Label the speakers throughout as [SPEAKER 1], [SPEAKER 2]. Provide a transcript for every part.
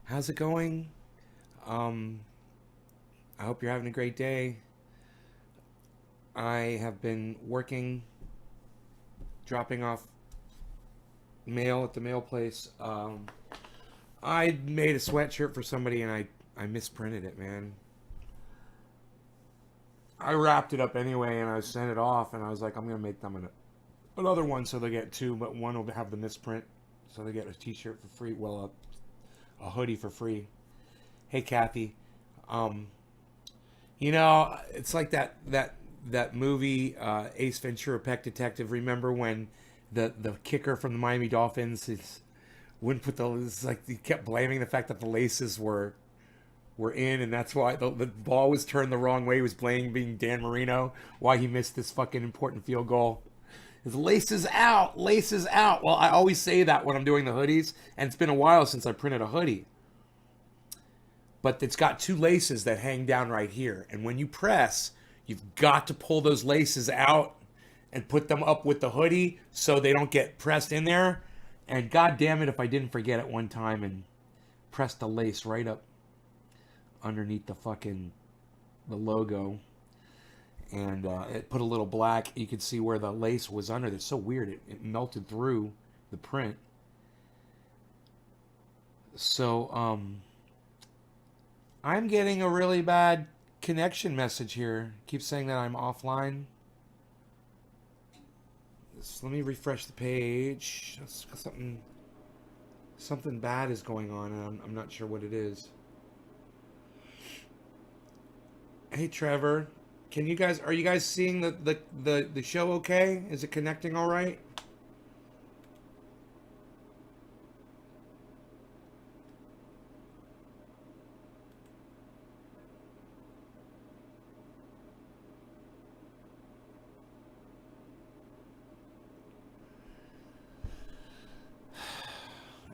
[SPEAKER 1] How's it going? Um, I hope you're having a great day. I have been working, dropping off mail at the mail place. I made a sweatshirt for somebody and I misprinted it, man. I wrapped it up anyway and I sent it off and I was like, I'm going to make them another one so they get two, but one will have the misprint. So they get a t shirt for free. Well, a hoodie for free. Hey, Kathy. Um, it's like that movie Ace Ventura: Pet Detective. Remember when the kicker from the Miami Dolphins wouldn't put the it's like he kept blaming the fact that the laces were in, and that's why the ball was turned the wrong way. He was blaming being Dan Marino why he missed this fucking important field goal. His laces out, laces out. Well, I always say that when I'm doing the hoodies, and it's been a while since I printed a hoodie. But it's got two laces that hang down right here. And when you press, you've got to pull those laces out and put them up with the hoodie so they don't get pressed in there. And god damn it if I didn't forget it one time and press the lace right up underneath the logo. And it put a little black. You could see where the lace was under. It's so weird. It melted through the print. So, I'm getting a really bad connection message here. Keeps saying that I'm offline. Let me refresh the page. Something bad is going on, and I'm not sure what it is. Hey, Trevor, are you guys seeing the show okay? Is it connecting all right?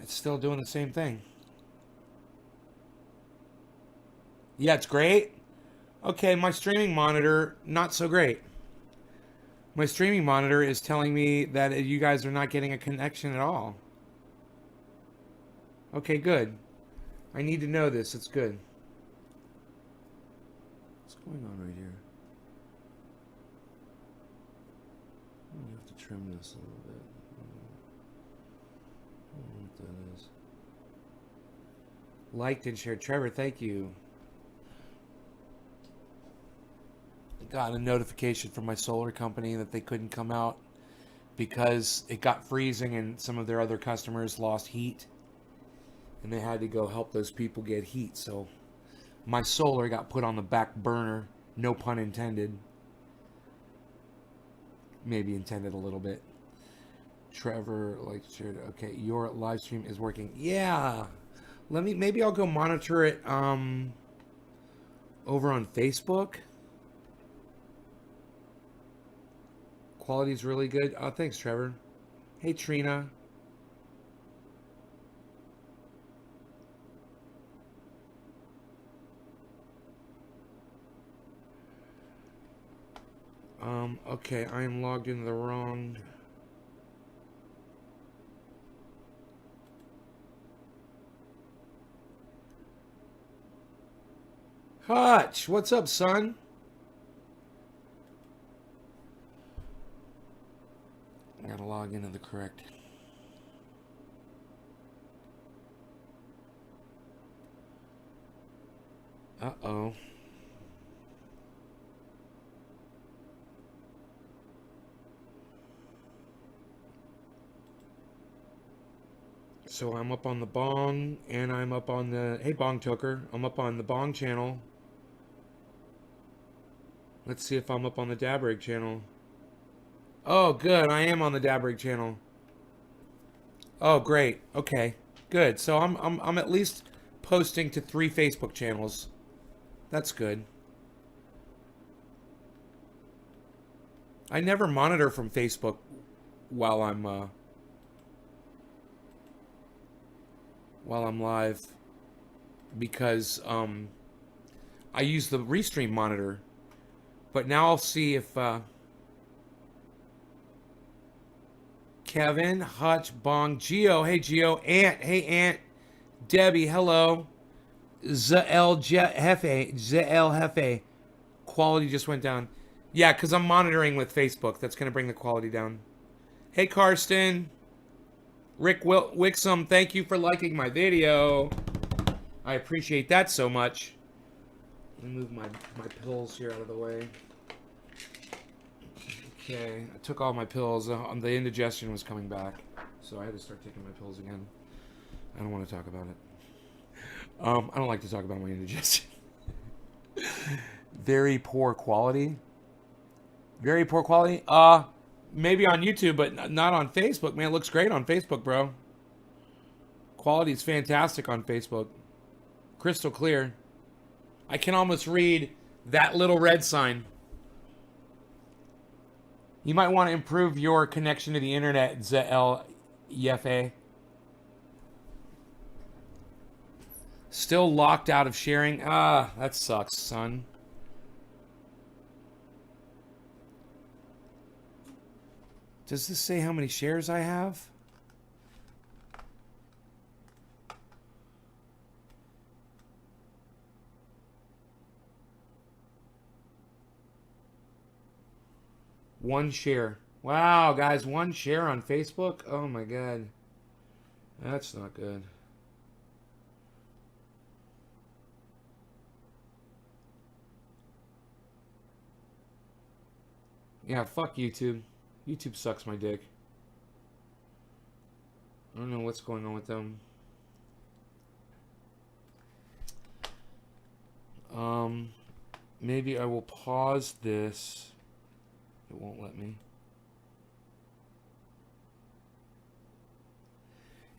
[SPEAKER 1] It's still doing the same thing. Yeah, it's great. Okay, my streaming monitor, not so great. My streaming monitor is telling me that you guys are not getting a connection at all. Okay, good. I need to know this. It's good. What's going on right here? I have to trim this a little bit. I don't know what that is. Liked and shared. Trevor, thank you. Got a notification from my solar company that they couldn't come out because it got freezing and some of their other customers lost heat and they had to go help those people get heat. So my solar got put on the back burner, no pun intended. Maybe intended a little bit. Trevor, like, shared. Okay, your live stream is working. Yeah. Maybe I'll go monitor it over on Facebook. Quality's really good. Oh, thanks, Trevor. Hey, Trina. Okay, I am logged into the wrong. Hutch, what's up, son? I gotta log into the correct. Uh-oh. So I'm up on the Bong, and I'm up on the... Hey, Bong Toker. I'm up on the Bong channel. Let's see if I'm up on the Dabrig channel. Oh, good. I am on the Dabrig channel. Oh, great. Okay, good. So I'm at least posting to 3 Facebook channels. That's good. I never monitor from Facebook while I'm live because I use the Restream monitor. But now I'll see if Kevin, Hutch, Bong, Geo. Hey, Geo. Ant. Hey, Ant. Debbie, hello. ZL Jefe. Quality just went down. Yeah, because I'm monitoring with Facebook. That's going to bring the quality down. Hey, Karsten. Rick Wixom, thank you for liking my video. I appreciate that so much. Let me move my pills here out of the way. Okay, I took all my pills. The indigestion was coming back, so I had to start taking my pills again. I don't want to talk about it. I don't like to talk about my indigestion. Very poor quality. Very poor quality. Maybe on YouTube, but not on Facebook. Man, it looks great on Facebook, bro. Quality is fantastic on Facebook. Crystal clear. I can almost read that little red sign. You might want to improve your connection to the internet, ZL Yefe. Still locked out of sharing. That sucks, son. Does this say how many shares I have? One share. Wow, guys, one share on Facebook? Oh my god. That's not good. Yeah, fuck YouTube. YouTube sucks my dick. I don't know what's going on with them. Maybe I will pause this. It won't let me.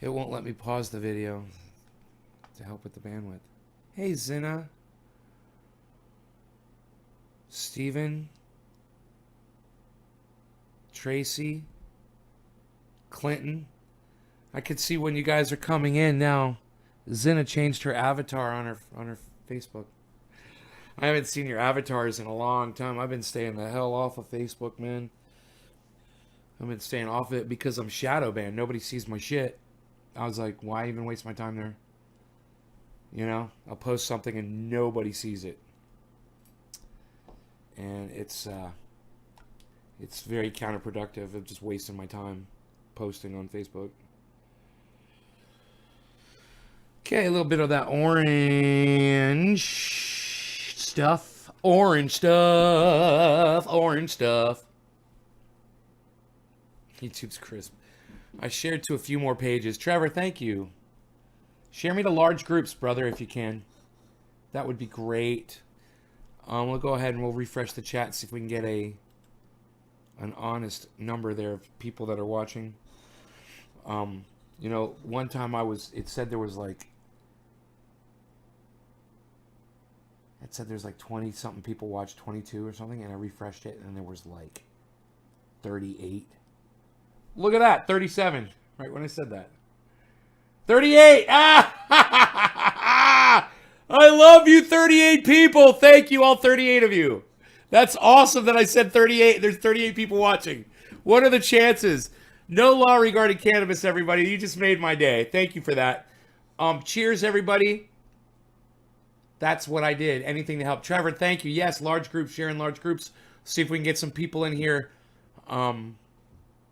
[SPEAKER 1] It won't let me pause the video to help with the bandwidth. Hey, Zina. Steven. Tracy. Clinton. I can see when you guys are coming in now. Zina changed her avatar on her Facebook. I haven't seen your avatars in a long time. I've been staying the hell off of Facebook, man. I've been staying off it because I'm shadow banned. Nobody sees my shit. I was like, why even waste my time there? You know, I'll post something and nobody sees it. And it's very counterproductive of just wasting my time posting on Facebook. Okay, a little bit of that orange stuff. Orange stuff. Orange stuff. YouTube's crisp. I shared to a few more pages. Trevor, thank you. Share me to large groups, brother, if you can. That would be great. We'll go ahead and we'll refresh the chat and see if we can get an honest number there of people that are watching. You know, one time it said there was like 20 something people watched, 22 or something, and I refreshed it and there was like 38. Look at that, 37, right when I said that. 38! Ah! I love you, 38 people. Thank you, all 38 of you. That's awesome that I said 38. There's 38 people watching. What are the chances? No law regarding cannabis, everybody. You just made my day. Thank you for that. Cheers, everybody. That's what I did. Anything to help. Trevor, thank you. Yes, large groups, sharing large groups. See if we can get some people in here.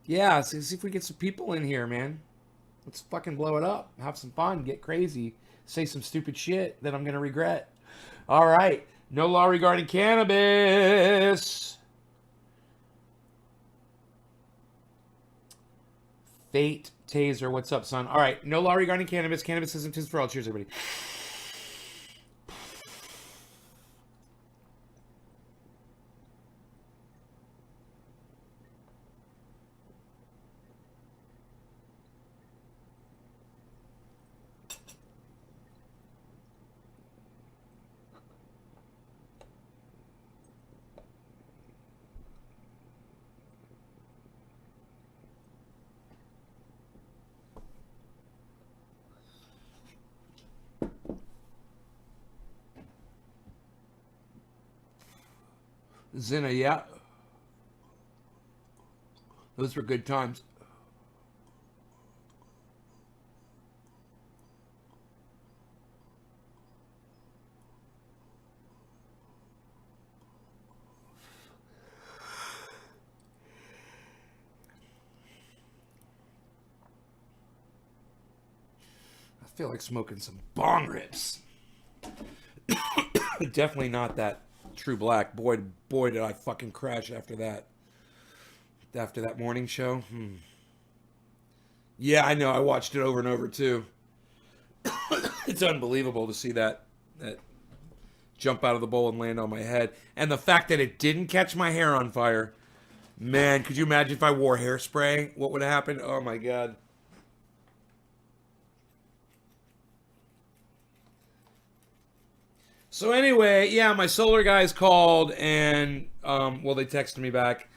[SPEAKER 1] Yeah, see if we get some people in here, man. Let's fucking blow it up. Have some fun. Get crazy. Say some stupid shit that I'm going to regret. All right. No law regarding cannabis. Fate Taser, what's up, son? All right. No law regarding cannabis. Cannabis isn't just for all. Cheers, everybody. Zina, yeah. Those were good times. feel like smoking some bong rips. Definitely not that True Black. Boy, did I fucking crash after that. After that morning show. Yeah, I know. I watched it over and over too. It's unbelievable to see that jump out of the bowl and land on my head. And the fact that it didn't catch my hair on fire. Man, could you imagine if I wore hairspray? What would have happened? Oh my God. So anyway, yeah, my solar guys called and, well, they texted me back.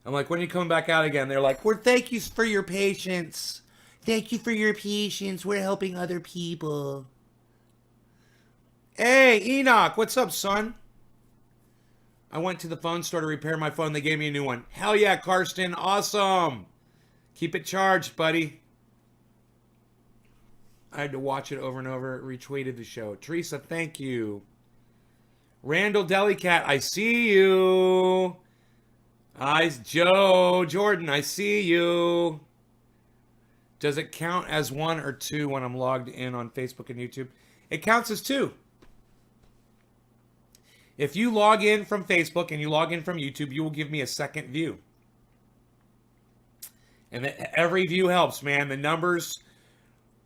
[SPEAKER 1] I'm like, when are you coming back out again? They're like, well, thank you for your patience. Thank you for your patience. We're helping other people. Hey, Enoch, what's up, son? I went to the phone store to repair my phone. They gave me a new one. Hell yeah, Karsten. Awesome. Keep it charged, buddy. I had to watch it over and over. Retweeted the show. Teresa, thank you. Randall Delicat, I see you. Joe Jordan, I see you. Does it count as 1 or 2 when I'm logged in on Facebook and YouTube? It counts as 2. If you log in from Facebook and you log in from YouTube, you will give me a second view. And every view helps, man. The numbers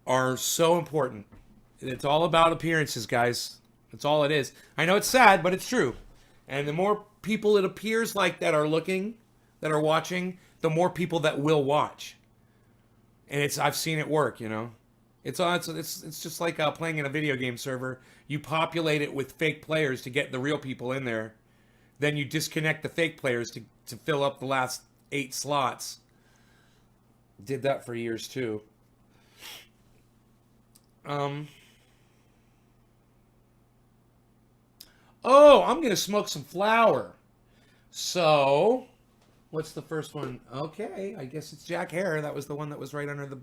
[SPEAKER 1] are so important. It's all about appearances, guys. That's all it is. I know it's sad, but it's true. And the more people it appears like that are looking, that are watching, the more people that will watch. And I've seen it work, you know. It's just like playing in a video game server. You populate it with fake players to get the real people in there. Then you disconnect the fake players to fill up the last 8 slots. Did that for years too. Oh, I'm going to smoke some flower. So, what's the first one? Okay, I guess it's Jack Hare. That was the one that was right under the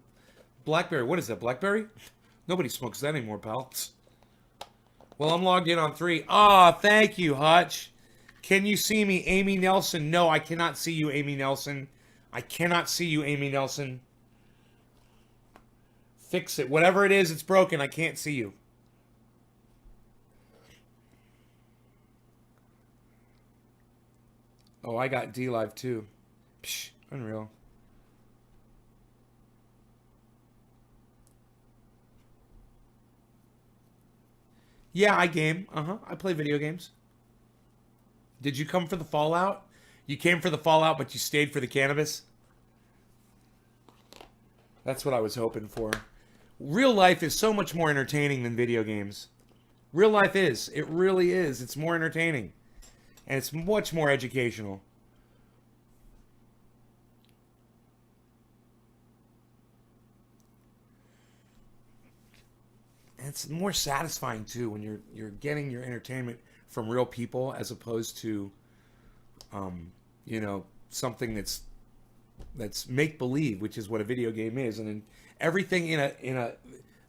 [SPEAKER 1] Blackberry. What is that, Blackberry? Nobody smokes that anymore, pal. Well, I'm logged in on 3. Ah, thank you, Hutch. Can you see me, Amy Nelson? No, I cannot see you, Amy Nelson. I cannot see you, Amy Nelson. Fix it. Whatever it is, it's broken. I can't see you. Oh, I got D-Live too. Psh, unreal. Yeah, I game. I play video games. Did you come for the Fallout? You came for the Fallout, but you stayed for the cannabis? That's what I was hoping for. Real life is so much more entertaining than video games. Real life is. It really is. It's more entertaining. And it's much more educational. And it's more satisfying too when you're getting your entertainment from real people as opposed to something that's make believe, which is what a video game is. And then everything in a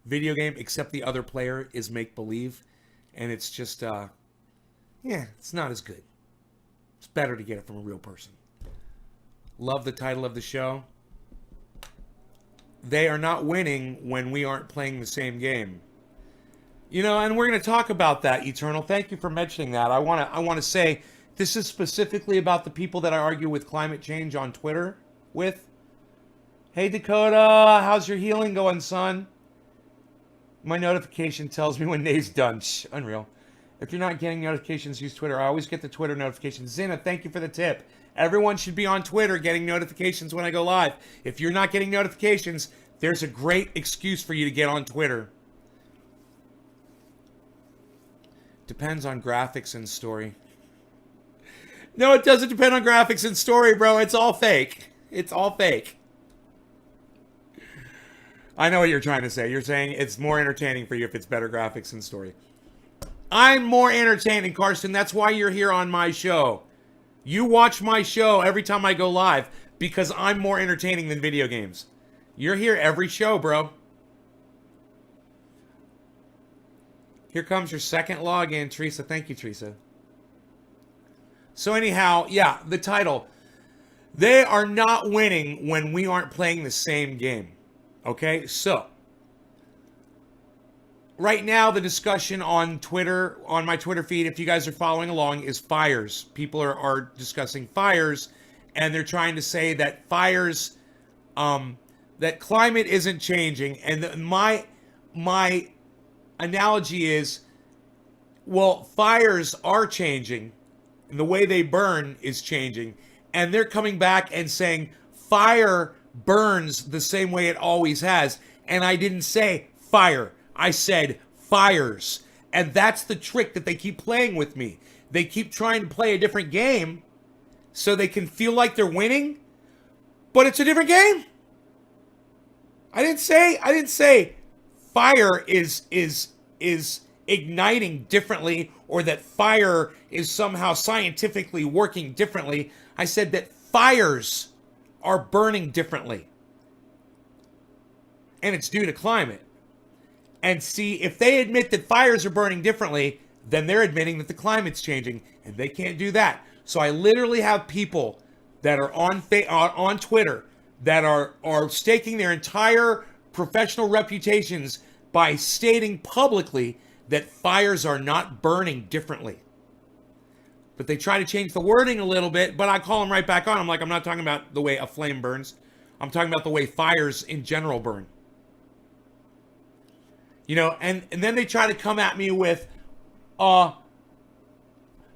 [SPEAKER 1] video game except the other player is make believe, and it's just it's not as good. It's better to get it from a real person. Love the title of the show. They are not winning when we aren't playing the same game. You know, and we're going to talk about that, Eternal. Thank you for mentioning that. I want to say this is specifically about the people that I argue with climate change on Twitter with. Hey, Dakota, how's your healing going, son? My notification tells me when Nate's done. Shh, unreal. If you're not getting notifications, use Twitter. I always get the Twitter notifications. Zina, thank you for the tip. Everyone should be on Twitter getting notifications when I go live. If you're not getting notifications, there's a great excuse for you to get on Twitter. Depends on graphics and story. No, it doesn't depend on graphics and story, bro. It's all fake. It's all fake. I know what you're trying to say. You're saying it's more entertaining for you if it's better graphics and story. I'm more entertaining, Karsten. That's why you're here on my show. You watch my show every time I go live because I'm more entertaining than video games. You're here every show, bro. Here comes your second login, Teresa. Thank you, Teresa. So anyhow, yeah, the title. They are not winning when we aren't playing the same game. Okay? So, right now the discussion on Twitter, on my Twitter feed, if you guys are following along, is fires. People are discussing fires, and they're trying to say that fires, that climate isn't changing. And my analogy is, well, fires are changing, and the way they burn is changing, and they're coming back and saying fire burns the same way it always has. And I didn't say fire. I said fires. And that's the trick that they keep playing with me. They keep trying to play a different game so they can feel like they're winning, but it's a different game. I didn't say fire is igniting differently, or that fire is somehow scientifically working differently. I said that fires are burning differently. And it's due to climate. And see, if they admit that fires are burning differently, then they're admitting that the climate's changing, and they can't do that. So I literally have people that are on Twitter that are staking their entire professional reputations by stating publicly that fires are not burning differently. But they try to change the wording a little bit, but I call them right back on. I'm like, I'm not talking about the way a flame burns. I'm talking about the way fires in general burn. You know, and then they try to come at me with,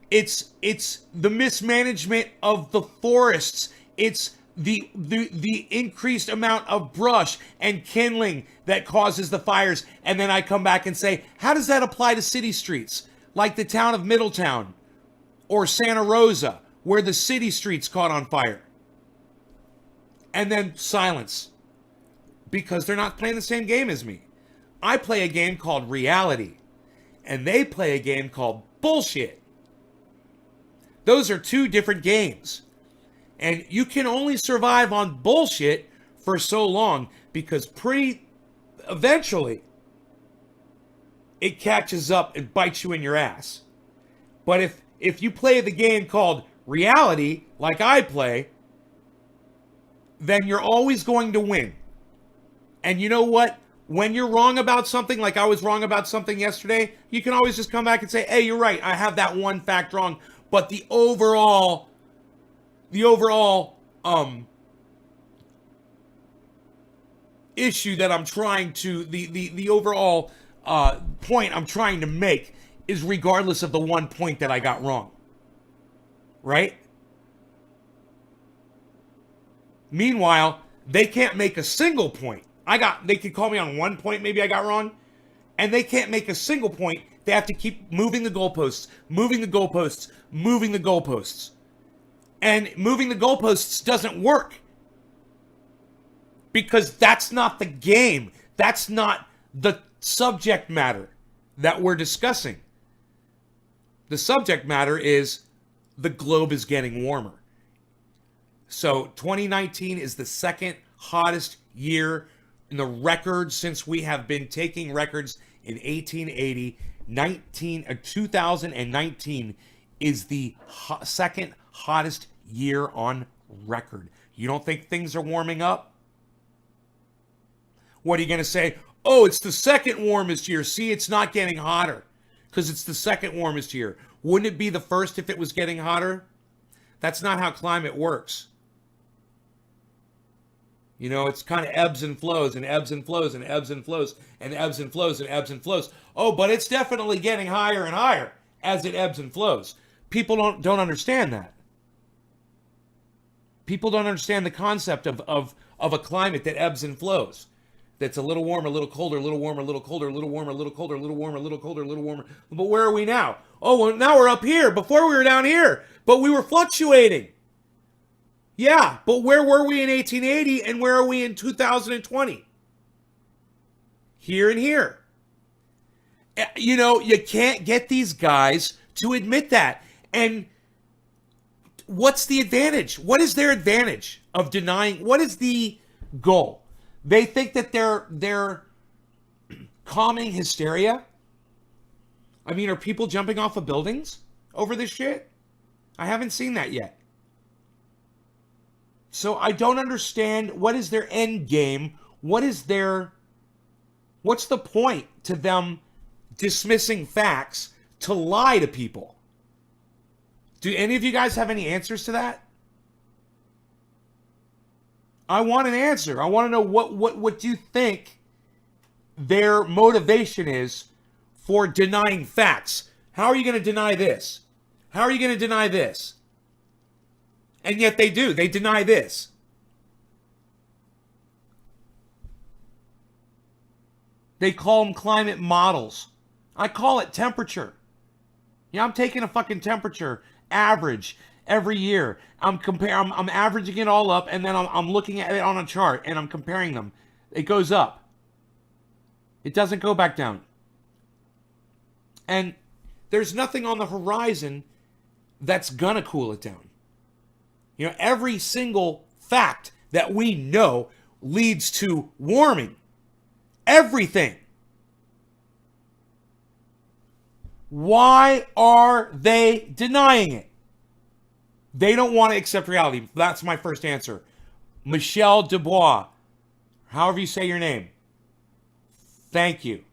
[SPEAKER 1] it's the mismanagement of the forests. It's the increased amount of brush and kindling that causes the fires. And then I come back and say, how does that apply to city streets? Like the town of Middletown or Santa Rosa, where the city streets caught on fire. And then silence. Because they're not playing the same game as me. I play a game called reality, and they play a game called bullshit. Those are two different games. And you can only survive on bullshit for so long, because eventually it catches up and bites you in your ass. But if you play the game called reality, like I play, then you're always going to win. And you know what? When you're wrong about something, like I was wrong about something yesterday, you can always just come back and say, hey, you're right. I have that one fact wrong. But the overall issue that I'm trying to, the overall point I'm trying to make is regardless of the one point that I got wrong. Right? Meanwhile, they can't make a single point. They could call me on one point maybe I got wrong, and they can't make a single point. They have to keep moving the goalposts, moving the goalposts, moving the goalposts. And moving the goalposts doesn't work. Because that's not the game. That's not the subject matter that we're discussing. The subject matter is the globe is getting warmer. So 2019 is the second hottest year in the record since we have been taking records in 1880. 2019 is the second hottest year on record. You don't think things are warming up? What are you going to say? Oh, it's the second warmest year. See, it's not getting hotter because it's the second warmest year. Wouldn't it be the first if it was getting hotter? That's not how climate works. You know, it's kind of ebbs and flows and ebbs and flows and ebbs and flows and ebbs and flows and ebbs and flows. Oh, but it's definitely getting higher and higher as it ebbs and flows. People don't understand that. People don't understand the concept of a climate that ebbs and flows. That's a little warmer, a little colder, a little warmer, a little colder, a little warmer, a little colder, a little warmer, a little colder, a little warmer. But where are we now? Oh, well, now we're up here. Before we were down here, but we were fluctuating. Yeah, but where were we in 1880 and where are we in 2020? Here and here. You know, you can't get these guys to admit that. And what's the advantage? What is their advantage of denying? What is the goal? They think that they're calming hysteria. I mean, are people jumping off of buildings over this shit? I haven't seen that yet. So I don't understand, what is their end game? What's the point to them dismissing facts to lie to people. Do any of you guys have any answers to that? I want an answer. I want to know what do you think their motivation is for denying facts. How are you going to deny this? How are you going to deny this? And yet they do. They deny this. They call them climate models. I call it temperature. Yeah, I'm taking a fucking temperature average every year. I'm averaging it all up, and then I'm looking at it on a chart, and I'm comparing them. It goes up. It doesn't go back down. And there's nothing on the horizon that's gonna cool it down. You know, every single fact that we know leads to warming. Everything. Why are they denying it? They don't want to accept reality. That's my first answer. Michelle Dubois, however you say your name. Thank you.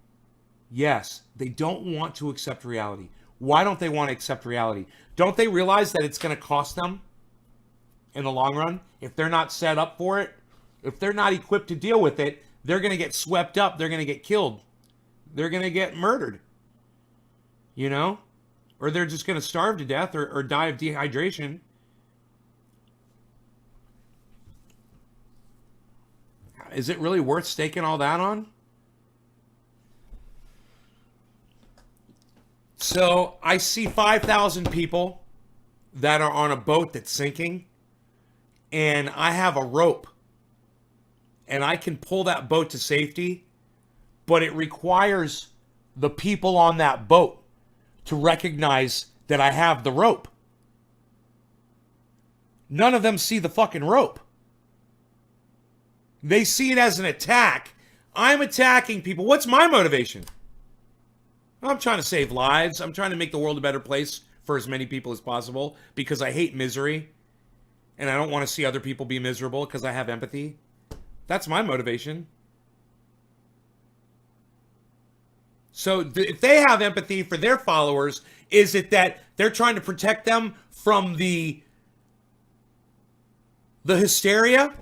[SPEAKER 1] Yes, they don't want to accept reality. Why don't they want to accept reality? Don't they realize that it's going to cost them in the long run? If they're not set up for it, if they're not equipped to deal with it, they're going to get swept up. They're going to get killed. They're going to get murdered. You know? Or they're just going to starve to death or die of dehydration. Is it really worth staking all that on? So I see 5,000 people that are on a boat that's sinking, and I have a rope, and I can pull that boat to safety, but it requires the people on that boat to recognize that I have the rope. None of them see the fucking rope. They see it as an attack. I'm attacking people. What's my motivation? I'm trying to save lives. I'm trying to make the world a better place for as many people as possible because I hate misery and I don't want to see other people be miserable because I have empathy. That's my motivation. So if they have empathy for their followers, is it that they're trying to protect them from the hysteria?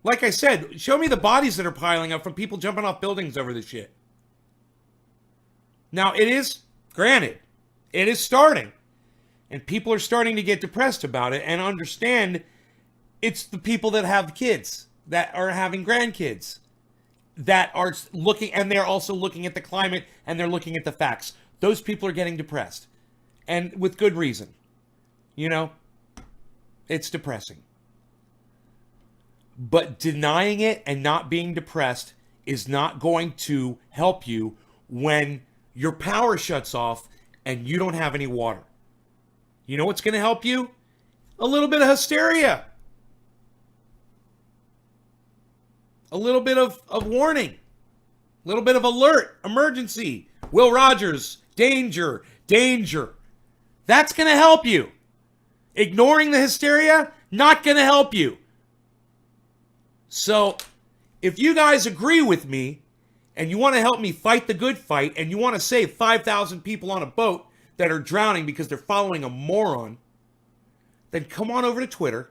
[SPEAKER 1] Like I said, show me the bodies that are piling up from people jumping off buildings over this shit. Now, it is, granted, it is starting. And people are starting to get depressed about it and understand it's the people that have kids, that are having grandkids, that are looking, and they're also looking at the climate and they're looking at the facts. Those people are getting depressed. And with good reason. You know, it's depressing. But denying it and not being depressed is not going to help you when your power shuts off and you don't have any water. You know what's going to help you? A little bit of hysteria. A little bit of warning. A little bit of alert, emergency. Will Rogers, danger, danger. That's going to help you. Ignoring the hysteria, not going to help you. So, if you guys agree with me, and you want to help me fight the good fight, and you want to save 5,000 people on a boat that are drowning because they're following a moron, then come on over to Twitter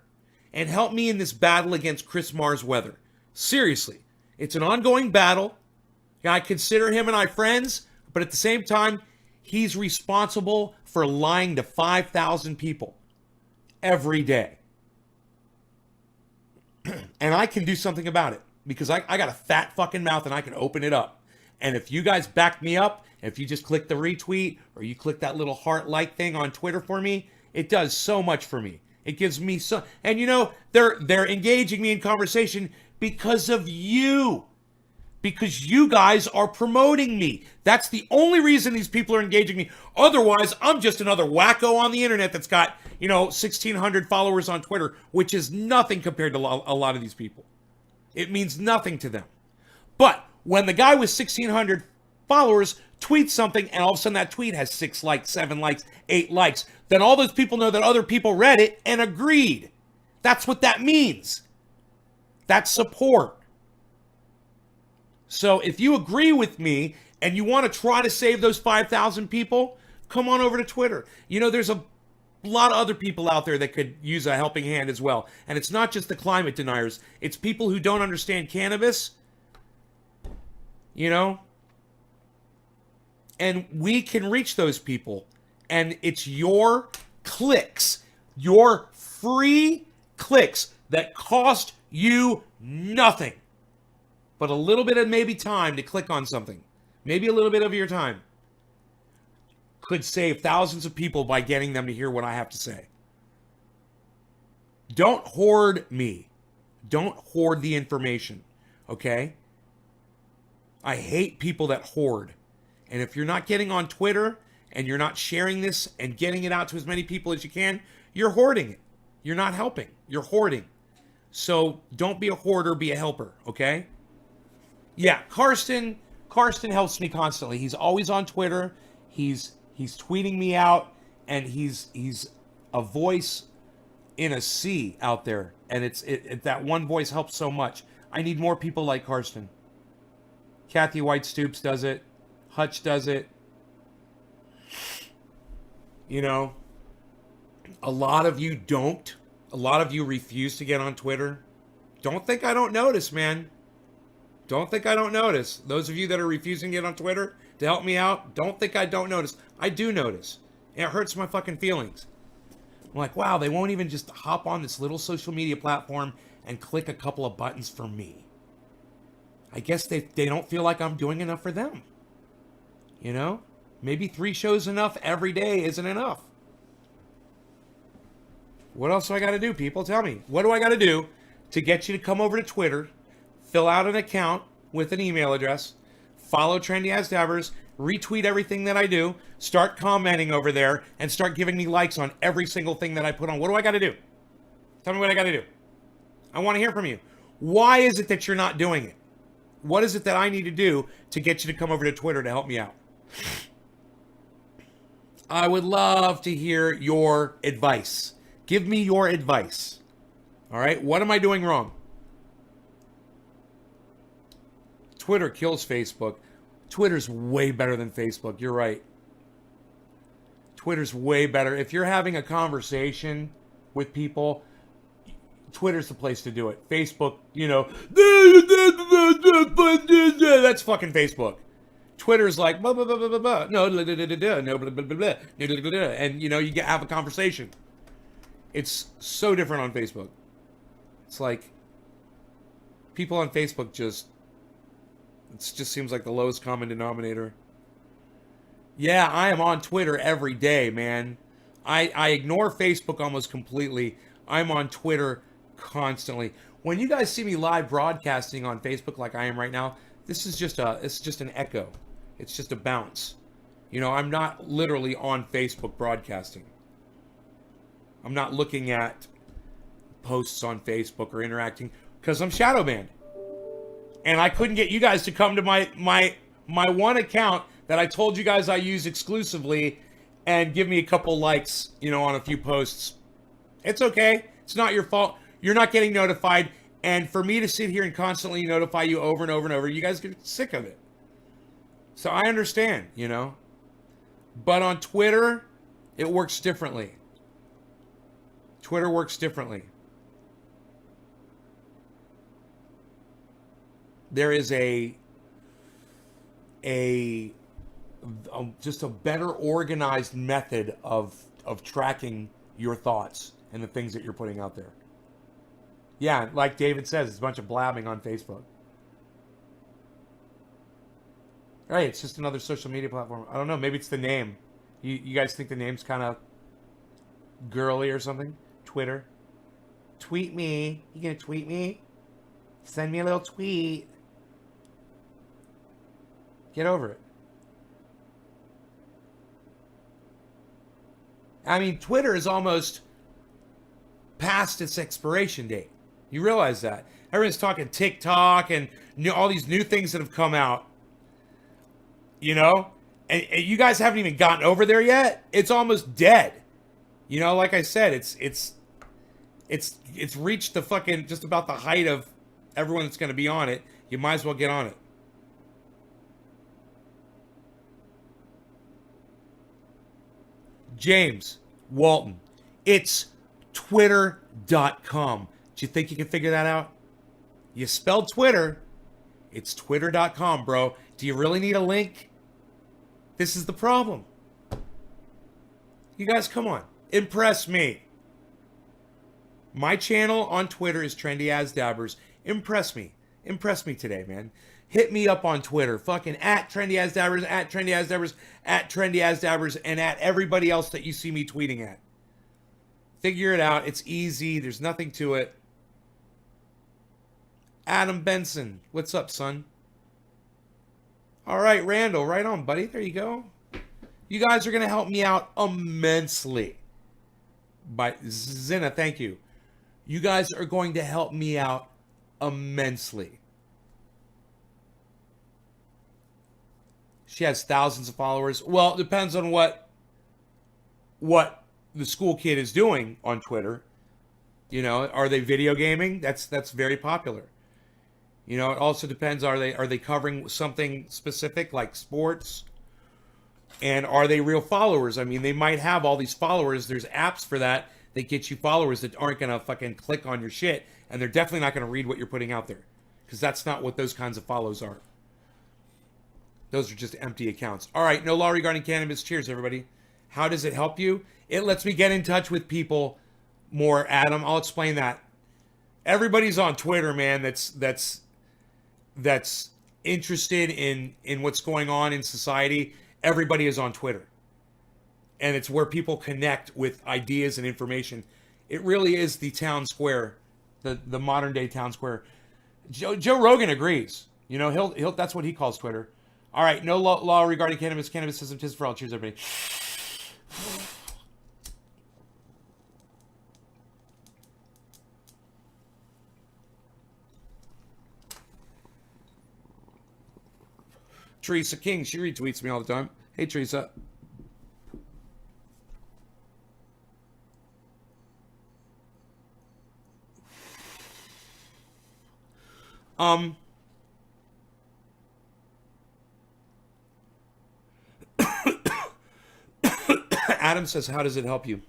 [SPEAKER 1] and help me in this battle against Chris Mars Weather. Seriously, it's an ongoing battle. I consider him and I friends, but at the same time, he's responsible for lying to 5,000 people every day. And I can do something about it. Because I got a fat fucking mouth and I can open it up. And if you guys back me up, if you just click the retweet or you click that little heart like thing on Twitter for me, it does so much for me. It gives me so, and you know, they're engaging me in conversation because of you. Because you guys are promoting me. That's the only reason these people are engaging me. Otherwise, I'm just another wacko on the internet that's got, 1,600 followers on Twitter, which is nothing compared to a lot of these people. It means nothing to them. But when the guy with 1,600 followers tweets something and all of a sudden that tweet has 6 likes, 7 likes, 8 likes, then all those people know that other people read it and agreed. That's what that means. That's support. So if you agree with me and you want to try to save those 5,000 people, come on over to Twitter. You know, there's a lot of other people out there that could use a helping hand as well. And it's not just the climate deniers. It's people who don't understand cannabis, you know? And we can reach those people. And it's your clicks, your free clicks that cost you nothing but a little bit of maybe time to click on something. Maybe a little bit of your time could save thousands of people by getting them to hear what I have to say. Don't hoard me. Don't hoard the information, okay? I hate people that hoard. And if you're not getting on Twitter and you're not sharing this and getting it out to as many people as you can, you're hoarding it. You're not helping. You're hoarding. So don't be a hoarder, be a helper, okay? Yeah, Karsten helps me constantly. He's always on Twitter. He's tweeting me out, and he's a voice in a sea out there, and it's that one voice helps so much. I need more people like Karsten. Kathy White Stoops does it. Hutch does it. You know, a lot of you don't. A lot of you refuse to get on Twitter. Don't think I don't notice, man. Don't think I don't notice. Those of you that are refusing to get on Twitter to help me out, don't think I don't notice. I do notice. It hurts my fucking feelings. I'm like, wow, they won't even just hop on this little social media platform and click a couple of buttons for me. I guess they don't feel like I'm doing enough for them. You know? Maybe 3 shows enough every day isn't enough. What else do I got to do, people? Tell me. What do I got to do to get you to come over to Twitter, fill out an account with an email address, follow Trendy As Dabbers, retweet everything that I do, start commenting over there, and start giving me likes on every single thing that I put on? What do I got to do? Tell me what I got to do. I want to hear from you. Why is it that you're not doing it? What is it that I need to do to get you to come over to Twitter to help me out? I would love to hear your advice. Give me your advice. All right? What am I doing wrong? Twitter kills Facebook. Twitter's way better than Facebook. You're right. Twitter's way better. If you're having a conversation with people, Twitter's the place to do it. Facebook, you know, that's fucking Facebook. Twitter's like, blah, blah, blah, blah, blah. No, blah, blah, blah, blah, no, blah, blah, blah, blah, blah, blah, blah. And, you know, you have a conversation. It's so different on Facebook. It's like people on Facebook it just seems like the lowest common denominator. Yeah, I am on Twitter every day, man. I ignore Facebook almost completely. I'm on Twitter constantly. When you guys see me live broadcasting on Facebook like I am right now, it's just an echo. It's just a bounce. You know, I'm not literally on Facebook broadcasting. I'm not looking at posts on Facebook or interacting because I'm shadow banned. And I couldn't get you guys to come to my one account that I told you guys I use exclusively and give me a couple likes, you know, on a few posts. It's okay. It's not your fault. You're not getting notified. And for me to sit here and constantly notify you over and over and over, you guys get sick of it. So I understand, you know. But on Twitter, it works differently. Twitter works differently. There is just a better organized method of tracking your thoughts and the things that you're putting out there. Yeah, like David says, it's a bunch of blabbing on Facebook. Right, it's just another social media platform. I don't know, maybe it's the name. You guys think the name's kind of girly or something? Twitter. Tweet me. You gonna tweet me? Send me a little tweet. Get over it. I mean, Twitter is almost past its expiration date. You realize that? Everyone's talking TikTok and all these new things that have come out. You know? And you guys haven't even gotten over there yet. It's almost dead. You know, like I said, it's reached the fucking just about the height of everyone that's going to be on it. You might as well get on it. James Walton. It's twitter.com. Do you think you can figure that out? You spelled Twitter. It's twitter.com, bro. Do you really need a link? This is the problem. You guys, come on. Impress me. My channel on Twitter is Trendy As Dabbers. Impress me. Impress me today, man. Hit me up on Twitter. Fucking at Trendy As Dabbers, at Trendy As Dabbers, at Trendy As Dabbers, and at everybody else that you see me tweeting at. Figure it out. It's easy. There's nothing to it. Adam Benson. What's up, son? All right, Randall. Right on, buddy. There you go. You guys are going to help me out immensely. By Zina, thank you. You guys are going to help me out immensely. She has thousands of followers. Well, it depends on what the school kid is doing on Twitter. You know, are they video gaming? That's very popular. You know, it also depends, are they covering something specific like sports? And are they real followers? I mean, they might have all these followers. There's apps for that get you followers that aren't going to fucking click on your shit. And they're definitely not going to read what you're putting out there. Because that's not what those kinds of follows are. Those are just empty accounts. All right, no law regarding cannabis. Cheers, everybody. How does it help you? It lets me get in touch with people more, Adam. I'll explain that. Everybody's on Twitter, man, that's interested in what's going on in society. Everybody is on Twitter. And it's where people connect with ideas and information. It really is the town square, the modern day town square. Joe Rogan agrees. You know, he'll that's what he calls Twitter. All right, no law regarding cannabis. Cannabis system tis for all. Cheers, everybody. Teresa King, she retweets me all the time. Hey, Teresa. Adam says, how does it help you?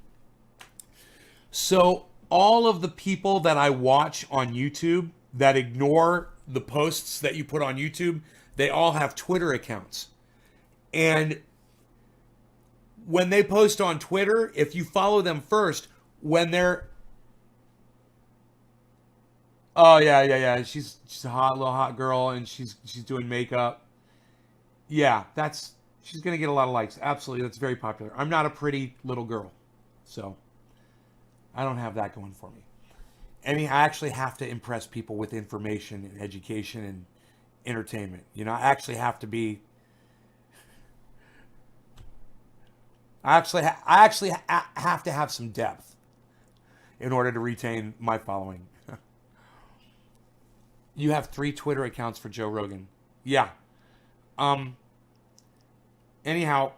[SPEAKER 1] So all of the people that I watch on YouTube that ignore the posts that you put on YouTube, they all have Twitter accounts. And when they post on Twitter, if you follow them first, when they're... Oh, yeah. She's a little hot girl, and she's doing makeup. Yeah, she's going to get a lot of likes. Absolutely, that's very popular. I'm not a pretty little girl, so I don't have that going for me. I mean, I actually have to impress people with information and education and entertainment. You know, I actually have to be... I actually have to have some depth in order to retain my following. You have 3 Twitter accounts for Joe Rogan. Yeah. Anyhow,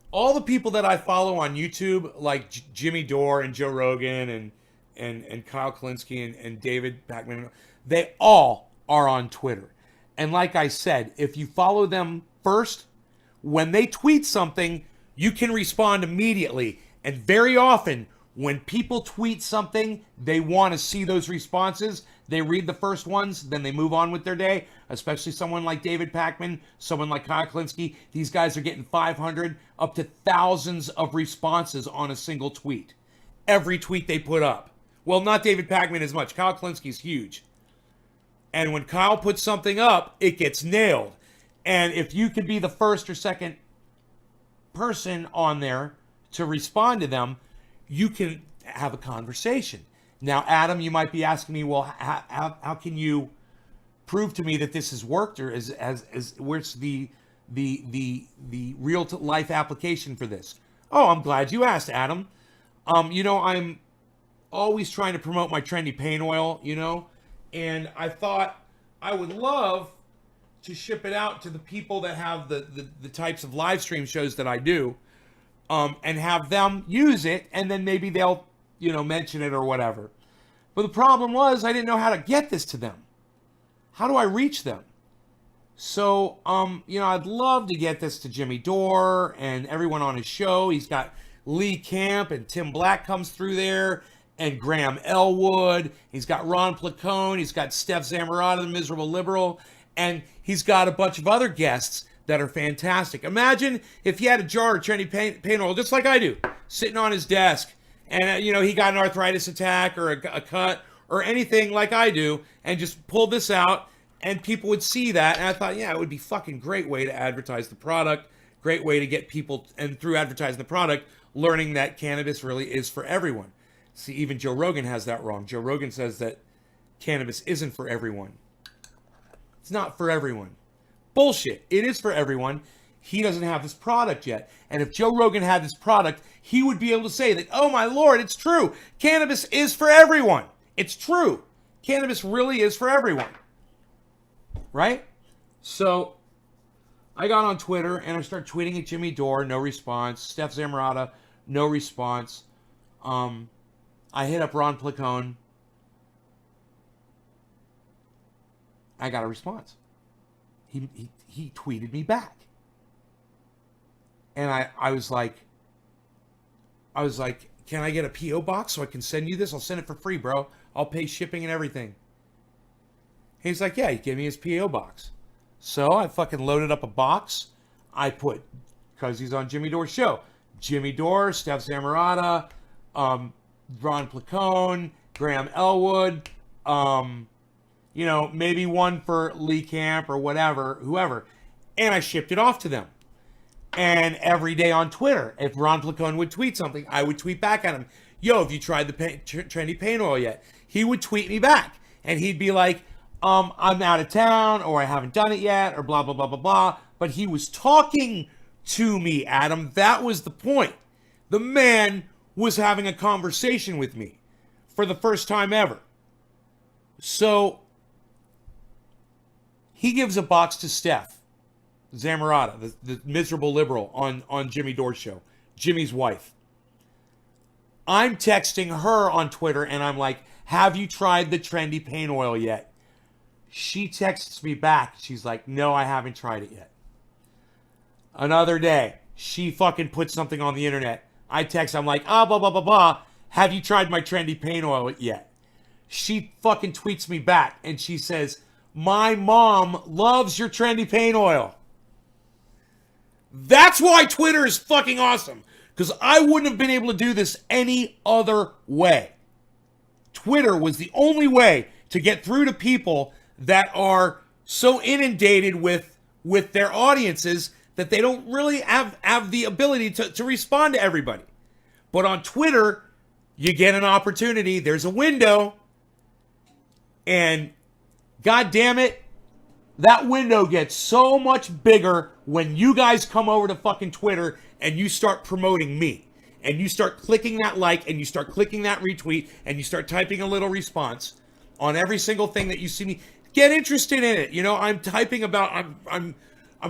[SPEAKER 1] all the people that I follow on YouTube, like Jimmy Dore and Joe Rogan and Kyle Kalinske and David Pakman, they all are on Twitter. And like I said, if you follow them first, when they tweet something, you can respond immediately. And very often, when people tweet something, they want to see those responses. They read the first ones, then they move on with their day, especially someone like David Pakman, someone like Kyle Kalinske. These guys are getting 500 up to thousands of responses on a single tweet. Every tweet they put up. Well, not David Pakman as much. Kyle Kalinske is huge. And when Kyle puts something up, it gets nailed. And if you could be the first or second person on there to respond to them, you can have a conversation. Now, Adam, you might be asking me, well, how can you prove to me that this has worked, or where's the real life application for this? Oh, I'm glad you asked, Adam. You know, I'm always trying to promote my trendy pain oil, you know, and I thought I would love to ship it out to the people that have the types of live stream shows that I do, and have them use it, and then maybe they'll, you know, mention it or whatever. But the problem was I didn't know how to get this to them. How do I reach them? So, you know, I'd love to get this to Jimmy Dore and everyone on his show. He's got Lee Camp and Tim Black comes through there, and Graham Elwood. He's got Ron Placone. He's got Steph Zamorata, the miserable liberal, and he's got a bunch of other guests that are fantastic. Imagine if he had a jar of trendy paint oil, just like I do, sitting on his desk, and he got an arthritis attack or a cut or anything like I do, and just pulled this out, and people would see that, and I thought, yeah, it would be fucking great way to advertise the product, great way to get people, and through advertising the product, learning that cannabis really is for everyone. See, even Joe Rogan has that wrong. Joe Rogan says that cannabis isn't for everyone. It's not for everyone. Bullshit. It is for everyone. He doesn't have this product yet. And if Joe Rogan had this product, he would be able to say that, oh my Lord, it's true. Cannabis is for everyone. It's true. Cannabis really is for everyone. Right? So I got on Twitter and I started tweeting at Jimmy Dore, no response. Steph Zamorata, no response. I hit up Ron Placone. I got a response. He tweeted me back. And I was like, can I get a P.O. box so I can send you this? I'll send it for free, bro. I'll pay shipping and everything. He's like, yeah, he gave me his P.O. box. So I fucking loaded up a box. I put, because he's on Jimmy Dore's show, Jimmy Dore, Steph Zamorata, Ron Placone, Graham Elwood, maybe one for Lee Camp or whatever, whoever. And I shipped it off to them. And every day on Twitter, if Ron Placone would tweet something, I would tweet back at him, yo, have you tried the trendy paint oil yet? He would tweet me back. And he'd be like, I'm out of town, or I haven't done it yet, or blah, blah, blah, blah, blah. But he was talking to me, Adam. That was the point. The man was having a conversation with me for the first time ever. So he gives a box to Steph Zamorata, the miserable liberal on Jimmy Dore's show, Jimmy's wife. I'm texting her on Twitter and I'm like, have you tried the trendy paint oil yet? She texts me back. She's like, no, I haven't tried it yet. Another day, she fucking puts something on the internet. I text, I'm like, blah, blah, blah, blah. Have you tried my trendy paint oil yet? She fucking tweets me back and she says, my mom loves your trendy paint oil. That's why Twitter is fucking awesome. Because I wouldn't have been able to do this any other way. Twitter was the only way to get through to people that are so inundated with their audiences that they don't really have the ability to respond to everybody. But on Twitter, you get an opportunity. There's a window. And God damn it, that window gets so much bigger when you guys come over to fucking Twitter and you start promoting me. And you start clicking that like and you start clicking that retweet and you start typing a little response on every single thing that you see me. Get interested in it. I'm typing about, I'm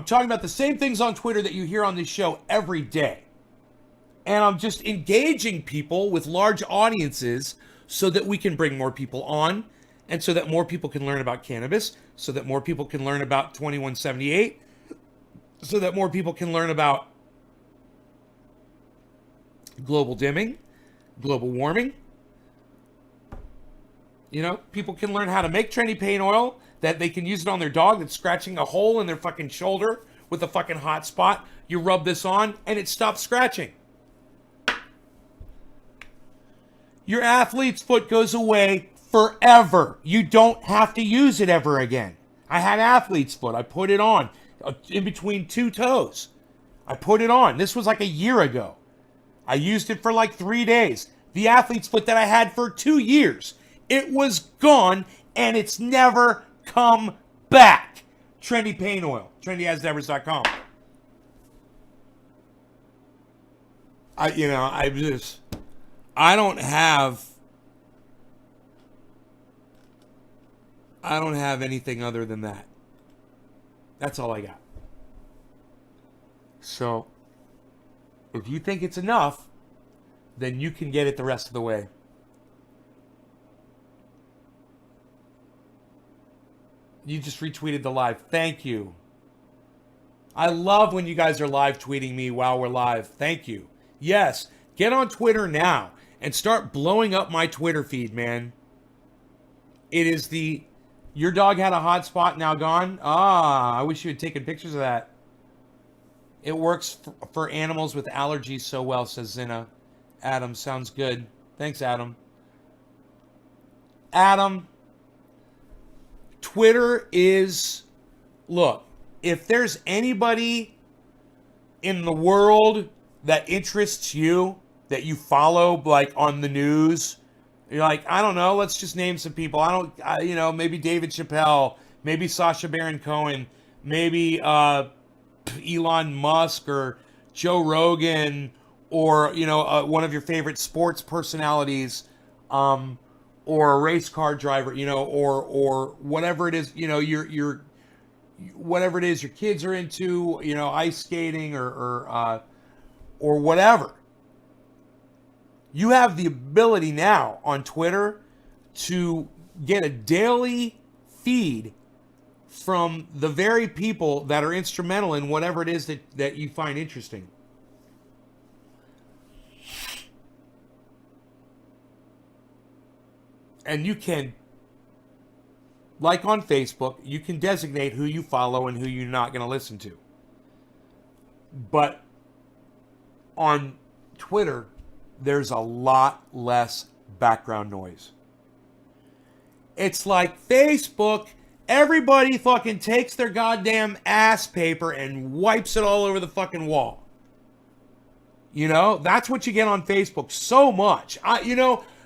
[SPEAKER 1] talking about the same things on Twitter that you hear on this show every day. And I'm just engaging people with large audiences so that we can bring more people on and so that more people can learn about cannabis, so that more people can learn about 2178, so that more people can learn about global dimming, global warming. People can learn how to make trendy paint oil, that they can use it on their dog that's scratching a hole in their fucking shoulder with a fucking hot spot. You rub this on and it stops scratching. Your athlete's foot goes away forever. You don't have to use it ever again. I had athlete's foot. I put it on in between two toes. I put it on. This was like a year ago. I used it for like 3 days. The athlete's foot that I had for 2 years. It was gone, and it's never come back. Trendy paint oil. TrendyAsNevers.com. I don't have anything other than that. That's all I got. So, if you think it's enough, then you can get it the rest of the way. You just retweeted the live. Thank you. I love when you guys are live tweeting me while we're live. Thank you. Yes, Get on Twitter now and start blowing up my Twitter feed, man. It is the... Your dog had a hotspot, now gone? Ah, I wish you had taken pictures of that. It works for animals with allergies so well, says Zinna. Adam, sounds good. Thanks, Adam. Adam, Twitter is... Look, if there's anybody in the world that interests you, that you follow, like, on the news, you're like, I don't know, let's just name some people. Maybe David Chappelle, maybe Sacha Baron Cohen, maybe Elon Musk or Joe Rogan, or, one of your favorite sports personalities, or a race car driver, or whatever it is, your whatever it is your kids are into, ice skating or whatever. You have the ability now on Twitter to get a daily feed from the very people that are instrumental in whatever it is that you find interesting. And you can, like on Facebook, you can designate who you follow and who you're not going to listen to. But on Twitter, there's a lot less background noise. It's like Facebook, everybody fucking takes their goddamn ass paper and wipes it all over the fucking wall. That's what you get on Facebook so much.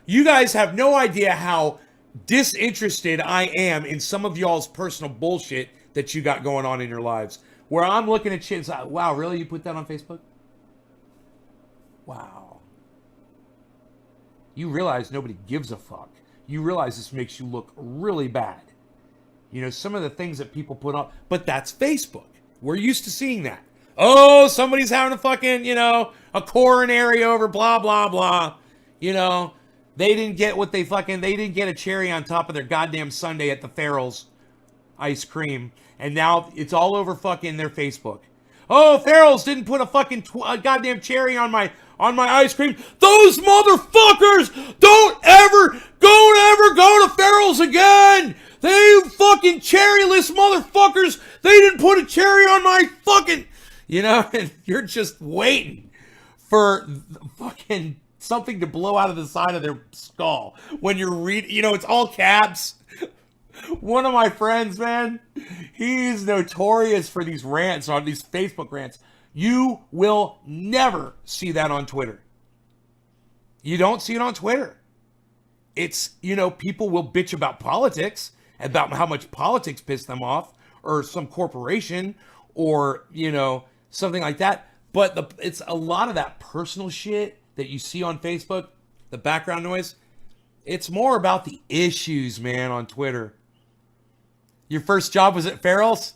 [SPEAKER 1] You guys have no idea how disinterested I am in some of y'all's personal bullshit that you got going on in your lives. Where I'm looking at shit and like, wow, really? You put that on Facebook? Wow. You realize nobody gives a fuck. You realize this makes you look really bad. Some of the things that people put on, but that's Facebook. We're used to seeing that. Oh, somebody's having a fucking, a coronary over blah, blah, blah. They didn't get they didn't get a cherry on top of their goddamn sundae at the Farrell's ice cream. And now it's all over fucking their Facebook. Oh, Farrell's didn't put a fucking goddamn cherry on my ice cream. Those motherfuckers don't ever go to Farrell's again. They fucking cherryless motherfuckers. They didn't put a cherry on my fucking, and you're just waiting for fucking something to blow out of the side of their skull when you're reading, it's all caps. One of my friends, man, he's notorious for these rants on these Facebook rants. You will never see that on Twitter. You don't see it on Twitter. It's, people will bitch about politics, about how much politics pissed them off, or some corporation, or, something like that. But it's a lot of that personal shit that you see on Facebook, the background noise. It's more about the issues, man, on Twitter. Your first job was at Farrell's?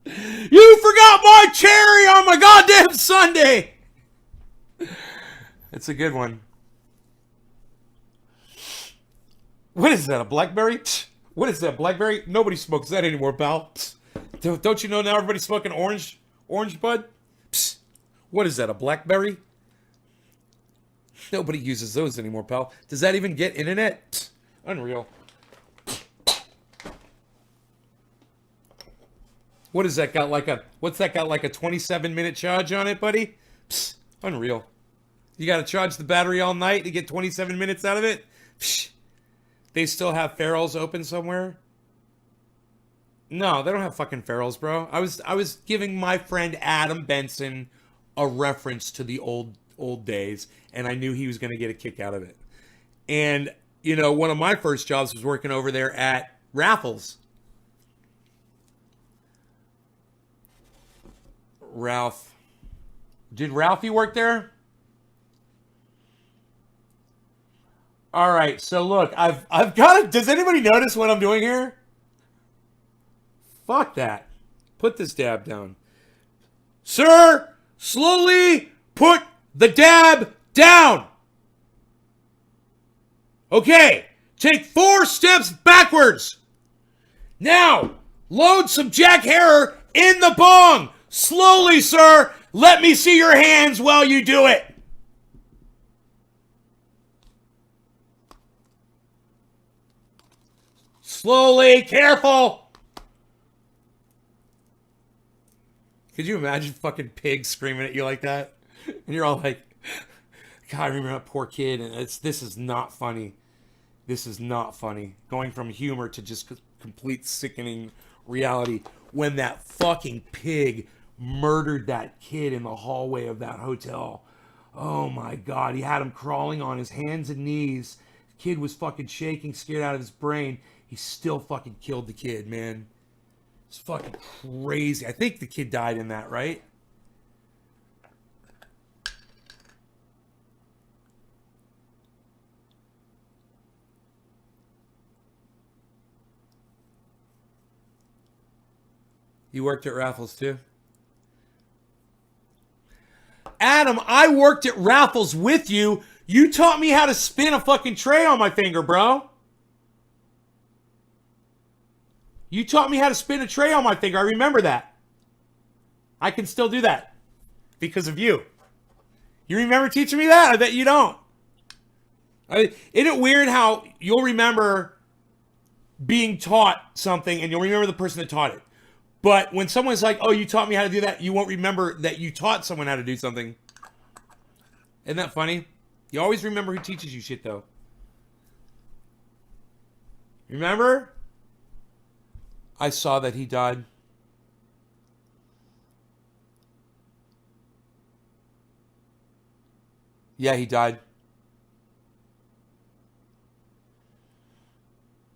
[SPEAKER 1] You forgot my cherry on my goddamn sundae! It's a good one. What is that, a BlackBerry? What is that, BlackBerry? Nobody smokes that anymore, pal. Don't you know now everybody's smoking orange bud? What is that, a BlackBerry? Nobody uses those anymore, pal. Does that even get internet? Unreal. What is that got what's that got like a 27-minute charge on it, buddy? Unreal. You got to charge the battery all night to get 27 minutes out of it? They still have Farrell's open somewhere? No, they don't have fucking Farrell's, bro. I was giving my friend Adam Benson a reference to the old days, and I knew he was going to get a kick out of it. And, one of my first jobs was working over there at Raffles. Ralph. Did Ralphie work there? All right, so look, I've got does anybody notice what I'm doing here? Fuck that. Put this dab down. Sir, slowly put the dab down. Okay, take 4 steps backwards. Now, load some Jack Herer in the bong. Slowly, sir. Let me see your hands while you do it. Slowly, careful. Could you imagine fucking pigs screaming at you like that? And you're all like, God, I remember that poor kid. And this is not funny. This is not funny. Going from humor to just complete sickening reality. When that fucking pig murdered that kid in the hallway of that hotel. Oh my God. He had him crawling on his hands and knees. The kid was fucking shaking, scared out of his brain. He still fucking killed the kid, man. It's fucking crazy. I think the kid died in that, right? You worked at Raffles too? Adam, I worked at Raffles with you. You taught me how to spin a fucking tray on my finger, bro. You taught me how to spin a tray on my finger. I remember that. I can still do that because of you. You remember teaching me that? I bet you don't. Isn't it weird how you'll remember being taught something and you'll remember the person that taught it? But when someone's like, oh, you taught me how to do that, you won't remember that you taught someone how to do something. Isn't that funny? You always remember who teaches you shit, though. Remember? I saw that he died. Yeah, he died.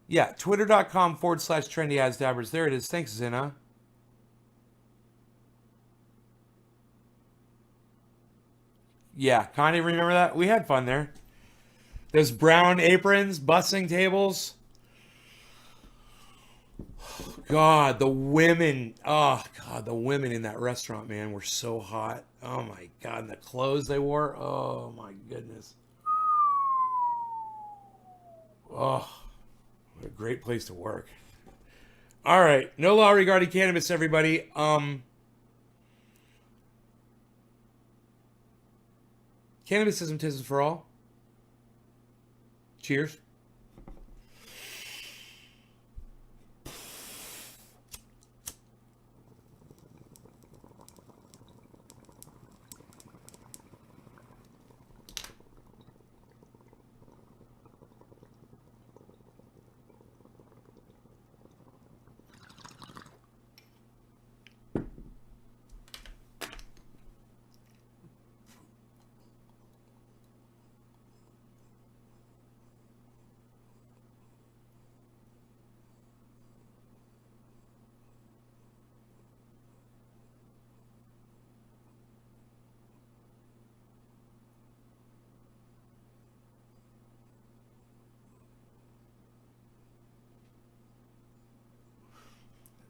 [SPEAKER 1] Yeah, twitter.com/trendyasdabbers. There it is. Thanks, Zina. Yeah, kind of remember that? We had fun there. Those brown aprons, busing tables. God, the women. Oh, God, the women in that restaurant, man, were so hot. Oh, my God. And the clothes they wore. Oh, my goodness. Oh, what a great place to work. All right. No law regarding cannabis, everybody. Cannabis isn't for all. Cheers.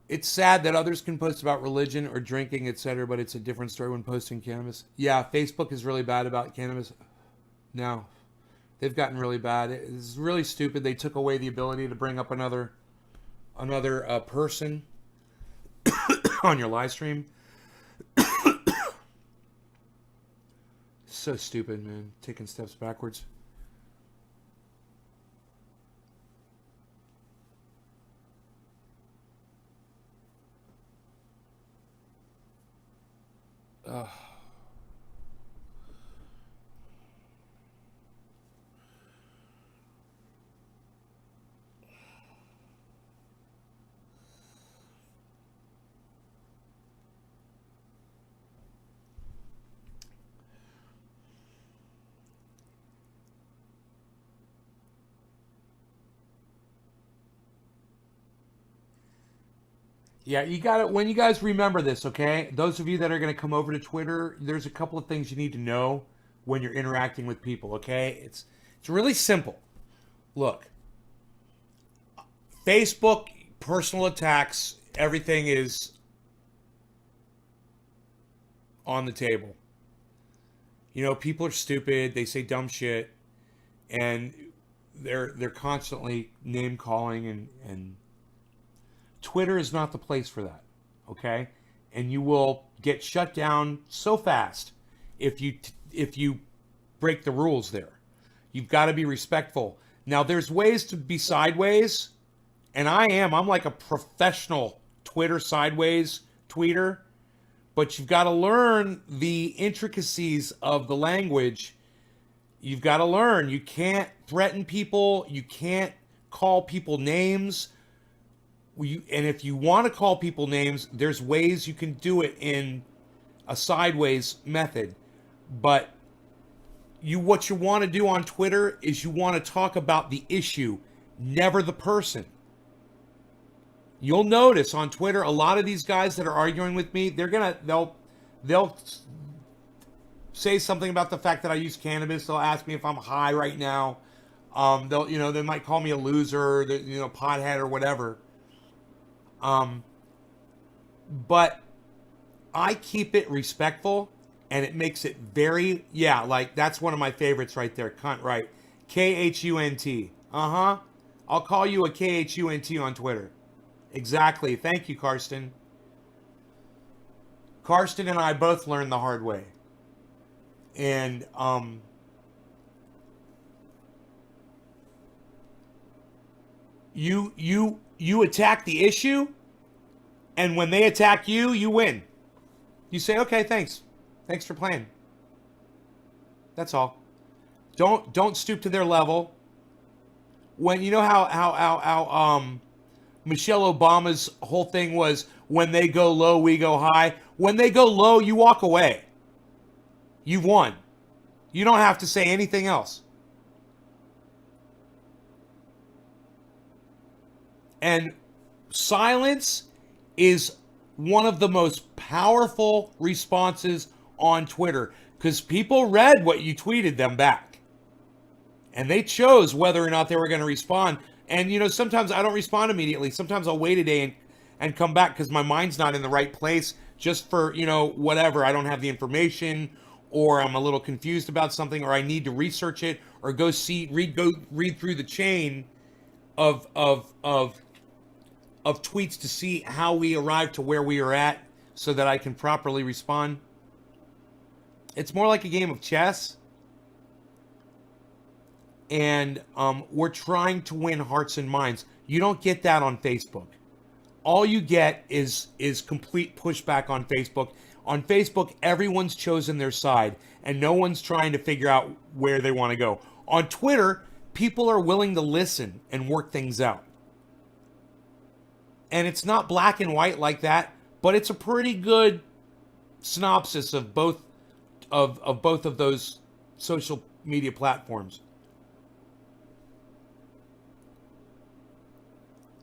[SPEAKER 1] It's sad that others can post about religion or drinking, etc., but it's a different story when posting cannabis. Yeah, Facebook is really bad about cannabis. No, they've gotten really bad. It's really stupid. They took away the ability to bring up another person on your live stream. So stupid, man. Taking steps backwards. Ugh. Yeah, you got it. When you guys remember this, okay? Those of you that are going to come over to Twitter, there's a couple of things you need to know when you're interacting with people, okay? It's really simple. Look, Facebook, personal attacks, everything is on the table. You know, people are stupid, they say dumb shit, and they're constantly name calling and Twitter is not the place for that, okay? And you will get shut down so fast if you break the rules there. You've got to be respectful. Now, there's ways to be sideways And I'm like a professional Twitter sideways tweeter, but you've got to learn the intricacies of the language. You've got to learn. You can't threaten people. You can't call people names. And if you want to call people names, there's ways you can do it in a sideways method. But what you want to do on Twitter is you want to talk about the issue, never the person. You'll notice on Twitter, a lot of these guys that are arguing with me, they'll say something about the fact that I use cannabis. They'll ask me if I'm high right now. They might call me a loser, pothead or whatever. But I keep it respectful, and it makes it very, like that's one of my favorites right there. Cunt, right? KHUNT. I'll call you a KHUNT on Twitter. Exactly. Thank you, Karsten. Karsten and I both learned the hard way. And you attack the issue, and when they attack you, you win. You say, okay, thanks for playing. That's all. Don't stoop to their level. When you know how Michelle Obama's whole thing was, when they go low, we go high. When they go low, you walk away. You've won. You don't have to say anything else. And silence is one of the most powerful responses on Twitter, because people read what you tweeted them back. And they chose whether or not they were going to respond. And, sometimes I don't respond immediately. Sometimes I'll wait a day and come back because my mind's not in the right place just for, whatever. I don't have the information, or I'm a little confused about something, or I need to research it, or read through the chain of tweets to see how we arrived to where we are at so that I can properly respond. It's more like a game of chess. And we're trying to win hearts and minds. You don't get that on Facebook. All you get is complete pushback on Facebook. On Facebook, everyone's chosen their side, and no one's trying to figure out where they want to go. On Twitter, people are willing to listen and work things out. And it's not black and white like that, but it's a pretty good synopsis of both of those social media platforms.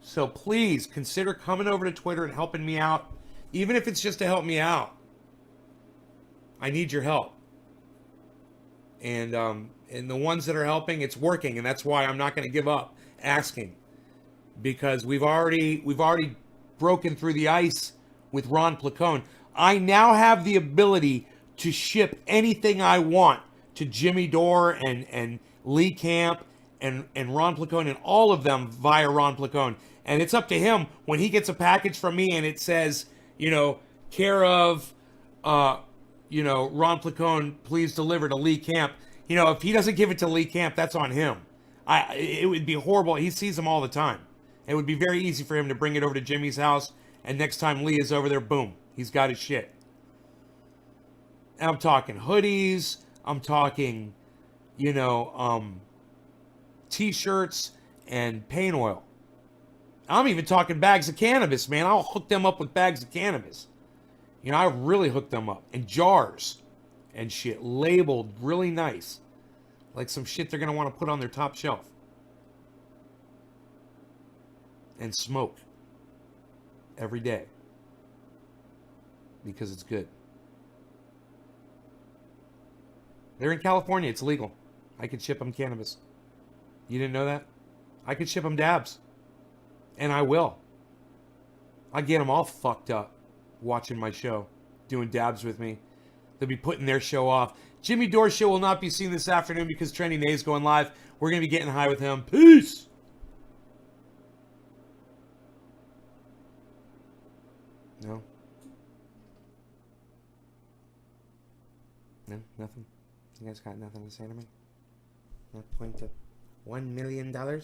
[SPEAKER 1] So please consider coming over to Twitter and helping me out, even if it's just to help me out. I need your help. And the ones that are helping, it's working, and that's why I'm not going to give up asking, because we've already broken through the ice with Ron Placone. I now have the ability to ship anything I want to Jimmy Dore and Lee Camp and Ron Placone and all of them via Ron Placone. And it's up to him when he gets a package from me and it says, care of, Ron Placone, please deliver to Lee Camp. If he doesn't give it to Lee Camp, that's on him. It would be horrible. He sees them all the time. It would be very easy for him to bring it over to Jimmy's house, and next time Lee is over there, boom, he's got his shit. And I'm talking hoodies. I'm talking, T-shirts and paint oil. I'm even talking bags of cannabis, man. I'll hook them up with bags of cannabis. I really hooked them up. And jars and shit, labeled really nice. Like some shit they're going to want to put on their top shelf. And smoke every day. Because it's good. They're in California. It's legal. I could ship them cannabis. You didn't know that? I could ship them dabs. And I will. I get them all fucked up watching my show, doing dabs with me. They'll be putting their show off. Jimmy Dore's show will not be seen this afternoon because Trendy Nay's going live. We're going to be getting high with him. Peace! No? No? Nothing? You guys got nothing to say to me? Not point to $1 million? No?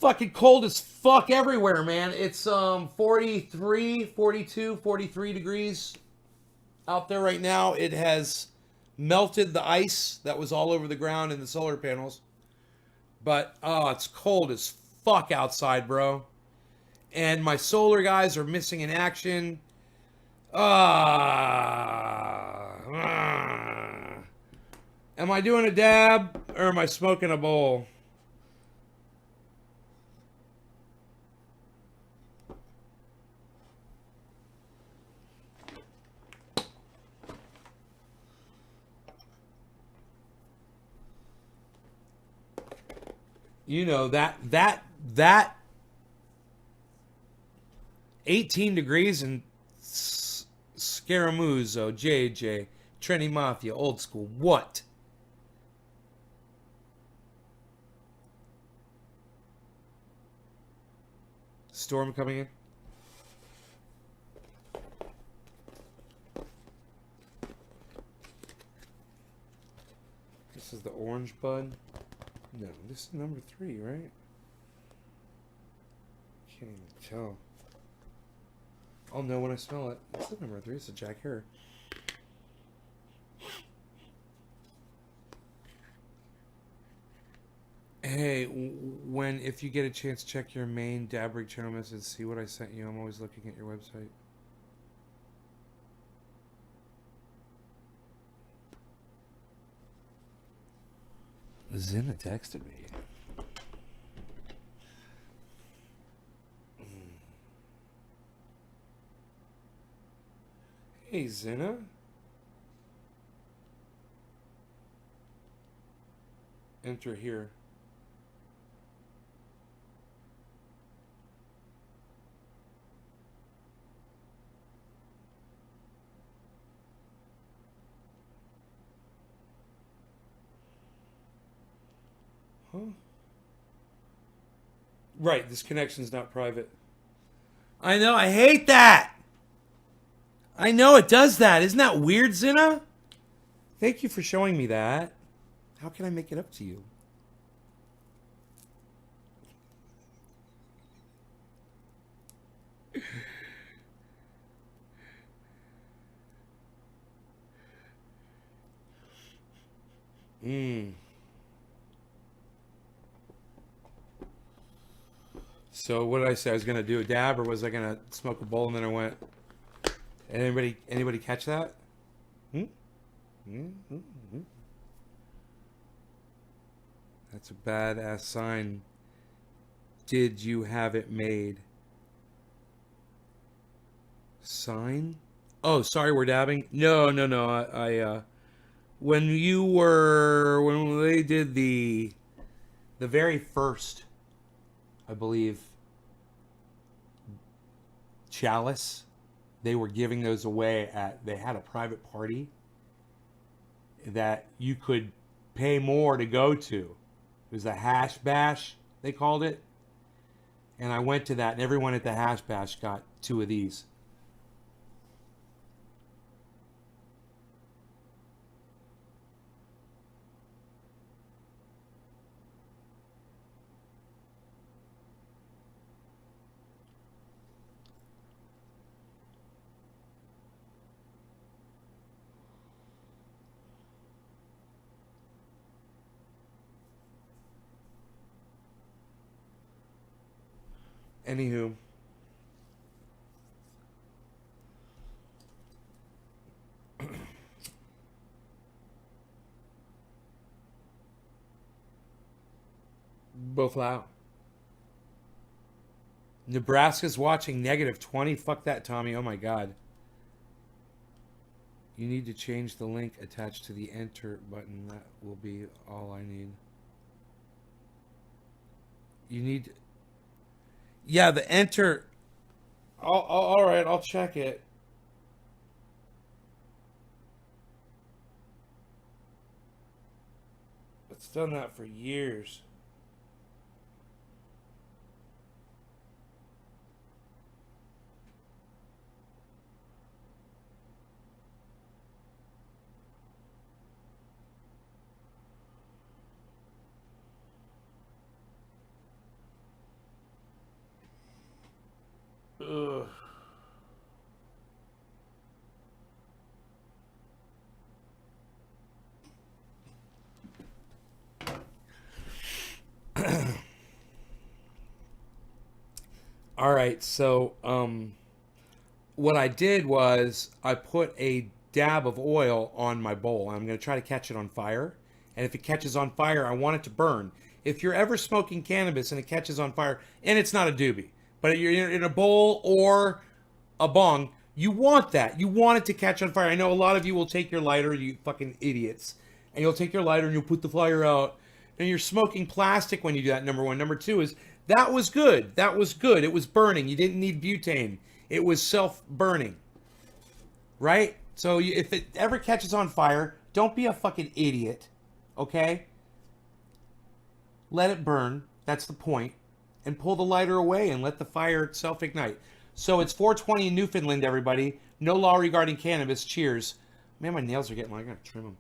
[SPEAKER 1] fucking cold as fuck everywhere, man. It's 43, 42, 43 degrees out there right now. It has melted the ice that was all over the ground in the solar panels. But it's cold as fuck outside, bro. And my solar guys are missing in action. Am I doing a dab or am I smoking a bowl? You know, that 18 degrees in Scaramuzzo, JJ, Trini Mafia, old school. What? Storm coming in? This is the orange bud. No, this is number 3, right? Can't even tell. I'll know when I smell it. It's the number 3. It's a Jack Herer. Hey, if you get a chance, check your main Dabrig channel message. See what I sent you. I'm always looking at your website. Zina texted me. Hey, Zina. Enter here. Huh? Right, this connection's not private. I know, I hate that! I know it does that. Isn't that weird, Zina? Thank you for showing me that. How can I make it up to you? So what did I say? I was gonna do a dab, or was I gonna smoke a bowl? And then I went. Anybody catch that? That's a badass sign. Did you have it made? Sign? Oh, sorry, we're dabbing. No. I when they did the very first, I believe, chalice, they were giving those away they had a private party that you could pay more to go to. It was a hash bash, they called it. And I went to that, and everyone at the hash bash got 2 of these. Anywho. Both loud. Nebraska's watching -20. Fuck that, Tommy. Oh my god. You need to change the link attached to the enter button. That will be all I need. You need... Yeah, the enter... all right, I'll check it. It's done that for years. Ugh. All right, so what I did was I put a dab of oil on my bowl. I'm going to try to catch it on fire. And if it catches on fire, I want it to burn. If you're ever smoking cannabis and it catches on fire, and it's not a doobie, but you're in a bowl or a bong, you want that. You want it to catch on fire. I know a lot of you will take your lighter, you fucking idiots, and you'll take your lighter and you'll put the fire out. And you're smoking plastic when you do that, number one. Number two is that was good. That was good. It was burning. You didn't need butane. It was self-burning, right? So if it ever catches on fire, don't be a fucking idiot, okay? Let it burn. That's the point. And pull the lighter away and let the fire itself ignite. So it's 4:20 in Newfoundland, everybody. No law regarding cannabis. Cheers. Man, my nails are getting long. I gotta trim them.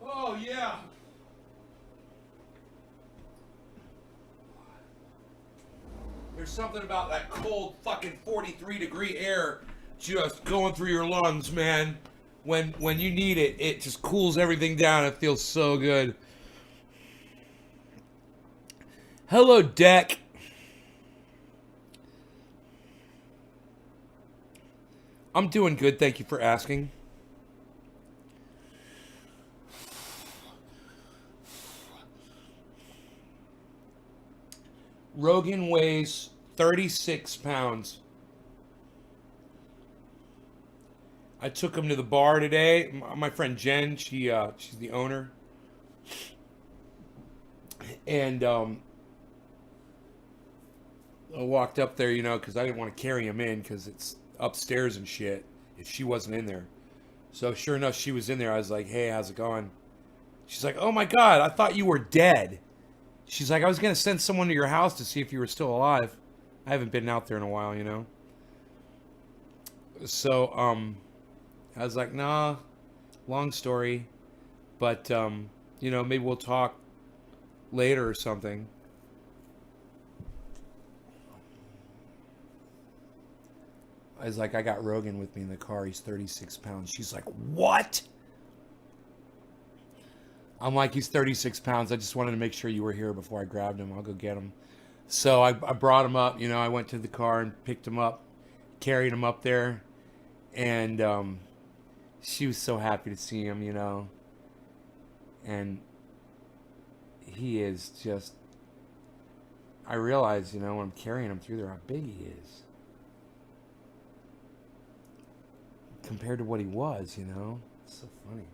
[SPEAKER 1] Oh, yeah. There's something about that cold fucking 43-degree air just going through your lungs, man. When you need it, it just cools everything down. It feels so good. Hello, Deck. I'm doing good. Thank you for asking. Rogan weighs 36 pounds. I took him to the bar today. My friend Jen, she's the owner. And I walked up there, because I didn't want to carry him in because it's upstairs and shit if she wasn't in there. So sure enough, she was in there. I was like, hey, how's it going? She's like, oh my God, I thought you were dead. She's like, I was going to send someone to your house to see if you were still alive. I haven't been out there in a while. So, I was like, nah, long story. But, maybe we'll talk later or something. I was like, I got Rogan with me in the car. He's 36 pounds. She's like, what? I'm like, he's 36 pounds. I just wanted to make sure you were here before I grabbed him. I'll go get him. So I brought him up. I went to the car and picked him up, carried him up there. And she was so happy to see him, And he is just, I realize, when I'm carrying him through there, how big he is. Compared to what he was, It's so funny.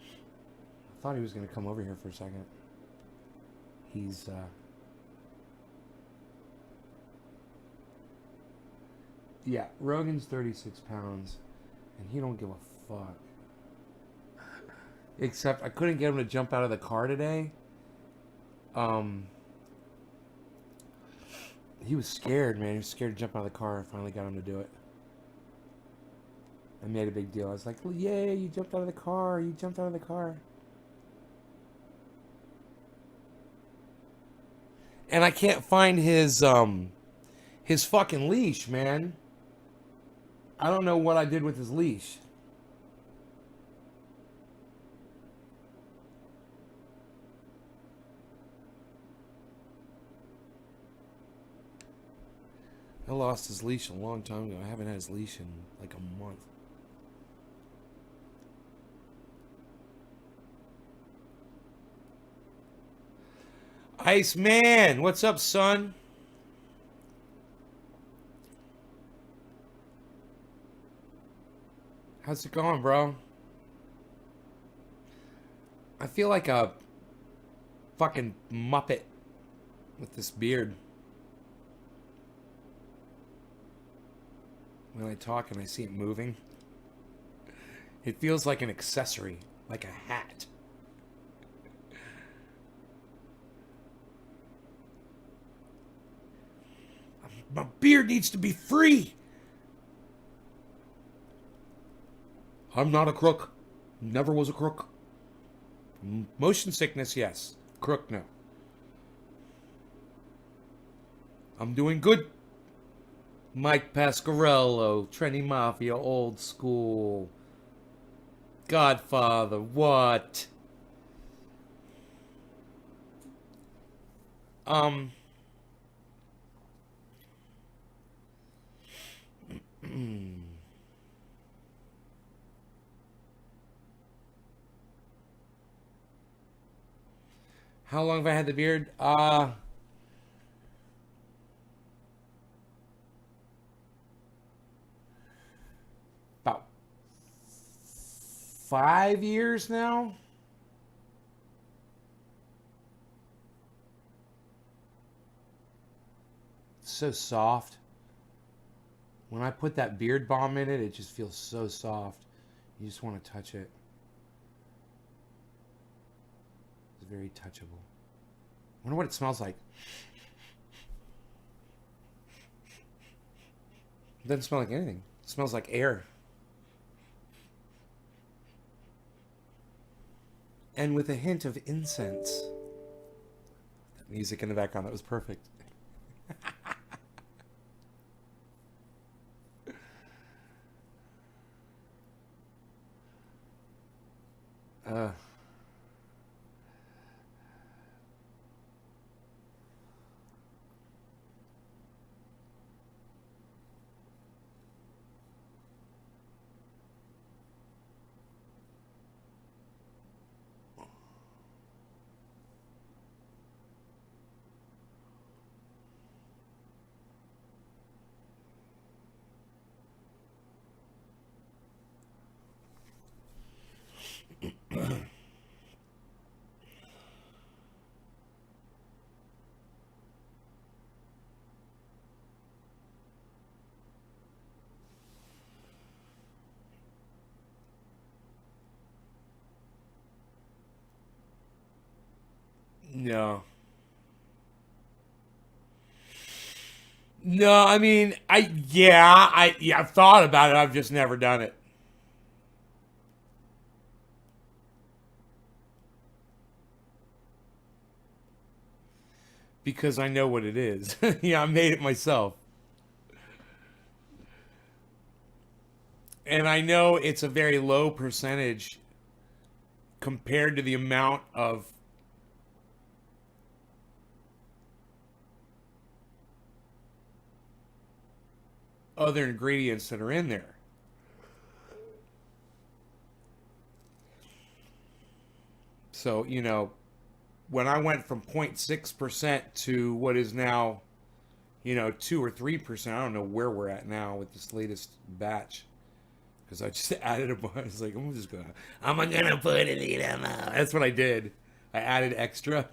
[SPEAKER 1] I thought he was going to come over here for a second. He's Yeah, Rogan's 36 pounds, and he don't give a fuck. Except I couldn't get him to jump out of the car today. He was scared, man. He was scared to jump out of the car. I finally got him to do it. I made a big deal. I was like, yay, you jumped out of the car. You jumped out of the car. And I can't find his fucking leash, man. I don't know what I did with his leash. I lost his leash a long time ago. I haven't had his leash in like a month. Ice Man, what's up, son? How's it going, bro? I feel like a fucking Muppet with this beard. When I talk and I see it moving, it feels like an accessory, like a hat. My beard needs to be free. I'm not a crook. Never was a crook. Motion sickness, yes. Crook, no. I'm doing good. Mike Pasquarello, Trendy Mafia, old school. Godfather, what? How long have I had the beard? About 5 years now. It's so soft. When I put that beard balm in it, it just feels so soft. You just want to touch it. It's very touchable. I wonder what it smells like. It doesn't smell like anything. It smells like air. And with a hint of incense. That music in the background, that was perfect. uh... No. No, I mean, I've thought about it. I've just never done it. Because I know what it is. Yeah, I made it myself. And I know it's a very low percentage compared to the amount of other ingredients that are in there. So, when I went from 0.6% to what is now, 2 or 3%, I don't know where we're at now with this latest batch. Because I just added a bunch. I was like, I'm gonna put it in them out. That's what I did. I added extra.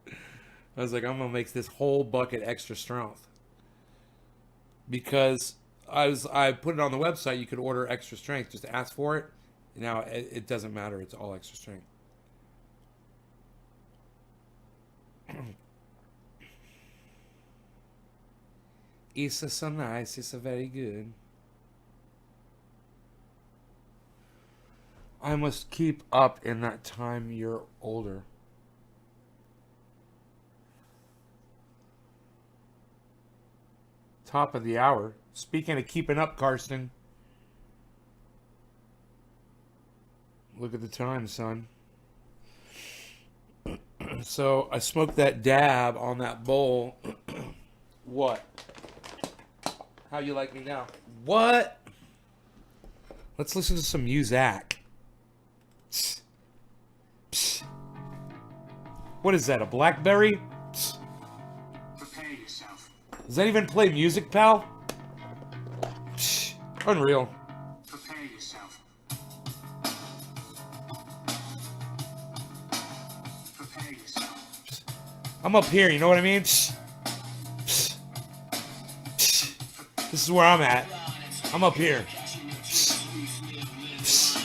[SPEAKER 1] I was like, I'm gonna make this whole bucket extra strength. because I put it on the website. You could order extra strength. Just ask for it. Now it doesn't matter. It's all extra strength. It's so nice. It's very good. I must keep up in that time you're older. Top of the hour. Speaking of keeping up, Karsten. Look at the time, son. So I smoked that dab on that bowl. What? How you like me now? What? Let's listen to some Muzak. Psst. Psst. What is that, a Blackberry? Psst.
[SPEAKER 2] Prepare yourself.
[SPEAKER 1] Does that even play music, pal? Psst. Unreal.
[SPEAKER 2] Prepare yourself. Prepare yourself.
[SPEAKER 1] I'm up here, you know what I mean? Psst. Psst. Psst. This is where I'm at. I'm up here. Psst. Psst.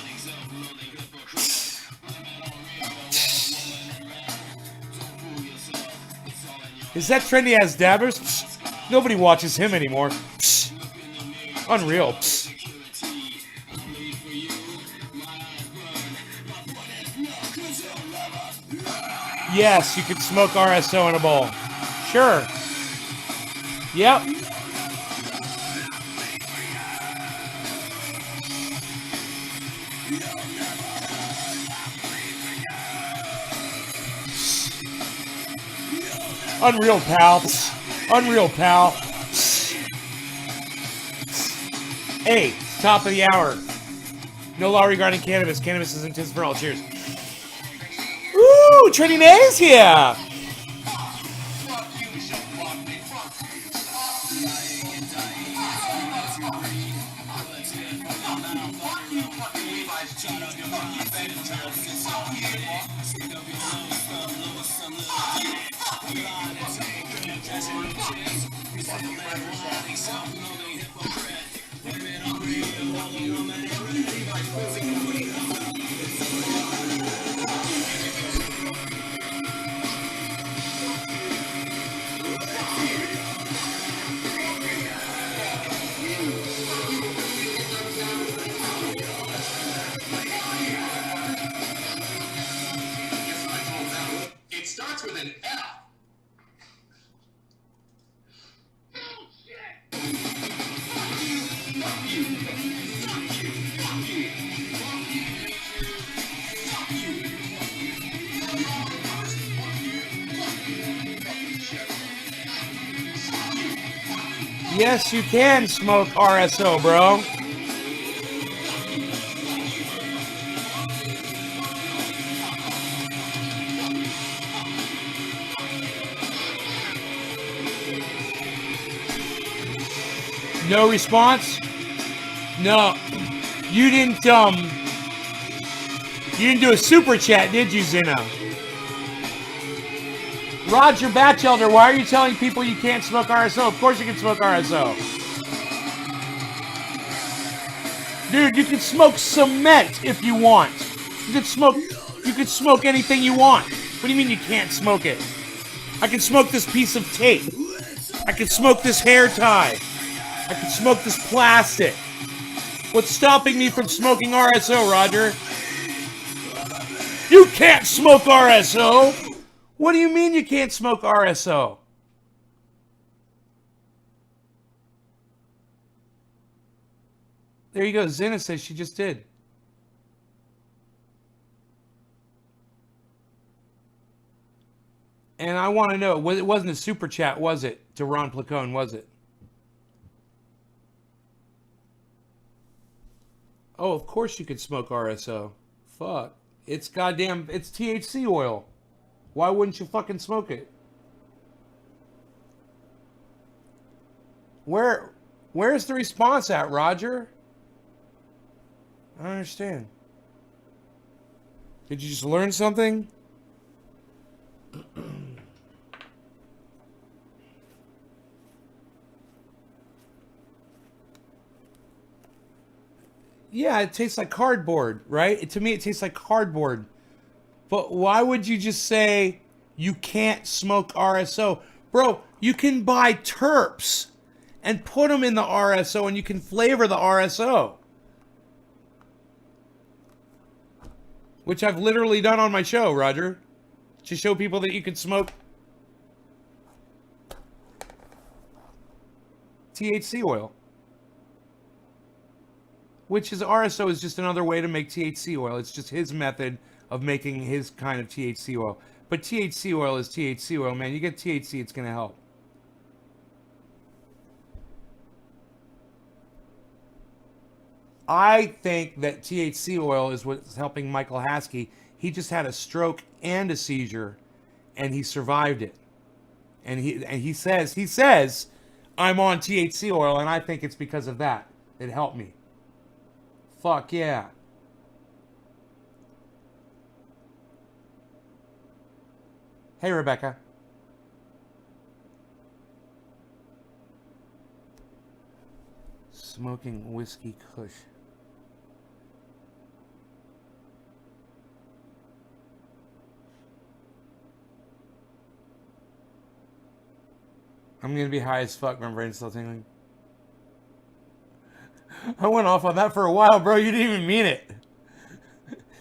[SPEAKER 1] Is that trendy as dabbers? Psst. Nobody watches him anymore. Psst. Unreal. Psst. Yes, you could smoke RSO in a bowl. Sure. Yep. Unreal, pal. Unreal, pal. Hey, top of the hour. No law regarding cannabis. Cannabis is intense for all. Cheers. Ooh, Trinity Nays here.
[SPEAKER 2] It starts with an L.
[SPEAKER 1] Yes, you can smoke RSO, bro. No response? No. You didn't do a super chat, did you, Zena? Roger Batchelder, why are you telling people you can't smoke RSO? Of course you can smoke RSO. Dude, you can smoke cement if you want. You can smoke anything you want. What do you mean you can't smoke it? I can smoke this piece of tape. I can smoke this hair tie. I can smoke this plastic. What's stopping me from smoking RSO, Roger? You can't smoke RSO! What do you mean you can't smoke RSO? There you go. Zena says she just did. And I want to know, it wasn't a super chat, was it? To Ron Placone, was it? Oh, of course you could smoke RSO. Fuck. It's THC oil. Why wouldn't you fucking smoke it? Where's the response at, Roger? I don't understand. Did you just learn something? Yeah, it tastes like cardboard, right? To me, it tastes like cardboard. But why would you just say you can't smoke RSO? Bro, you can buy terps and put them in the RSO and you can flavor the RSO. Which I've literally done on my show, Roger. To show people that you can smoke THC oil. Which is RSO is just another way to make THC oil. It's just his method of making his kind of THC oil. But THC oil is THC oil, man. You get THC, it's going to help. I think that THC oil is what's helping Michael Haskey. He just had a stroke and a seizure, and he survived it. And he says, I'm on THC oil, and I think it's because of that. It helped me. Fuck yeah. Hey, Rebecca. Smoking whiskey kush. I'm gonna be high as fuck. My brain's still tingling. I went off on that for a while, bro. You didn't even mean it.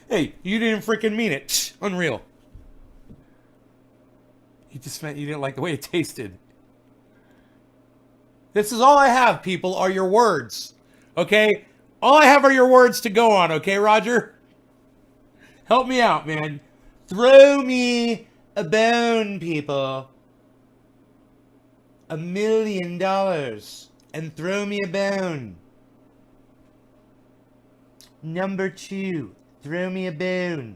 [SPEAKER 1] Hey, you didn't freaking mean it. Unreal. You just meant you didn't like the way it tasted. This is all I have, people, are your words. Okay? All I have are your words to go on, okay, Roger? Help me out, man. Throw me a bone, people. $1 million. And throw me a bone. Number 2. Throw me a bone.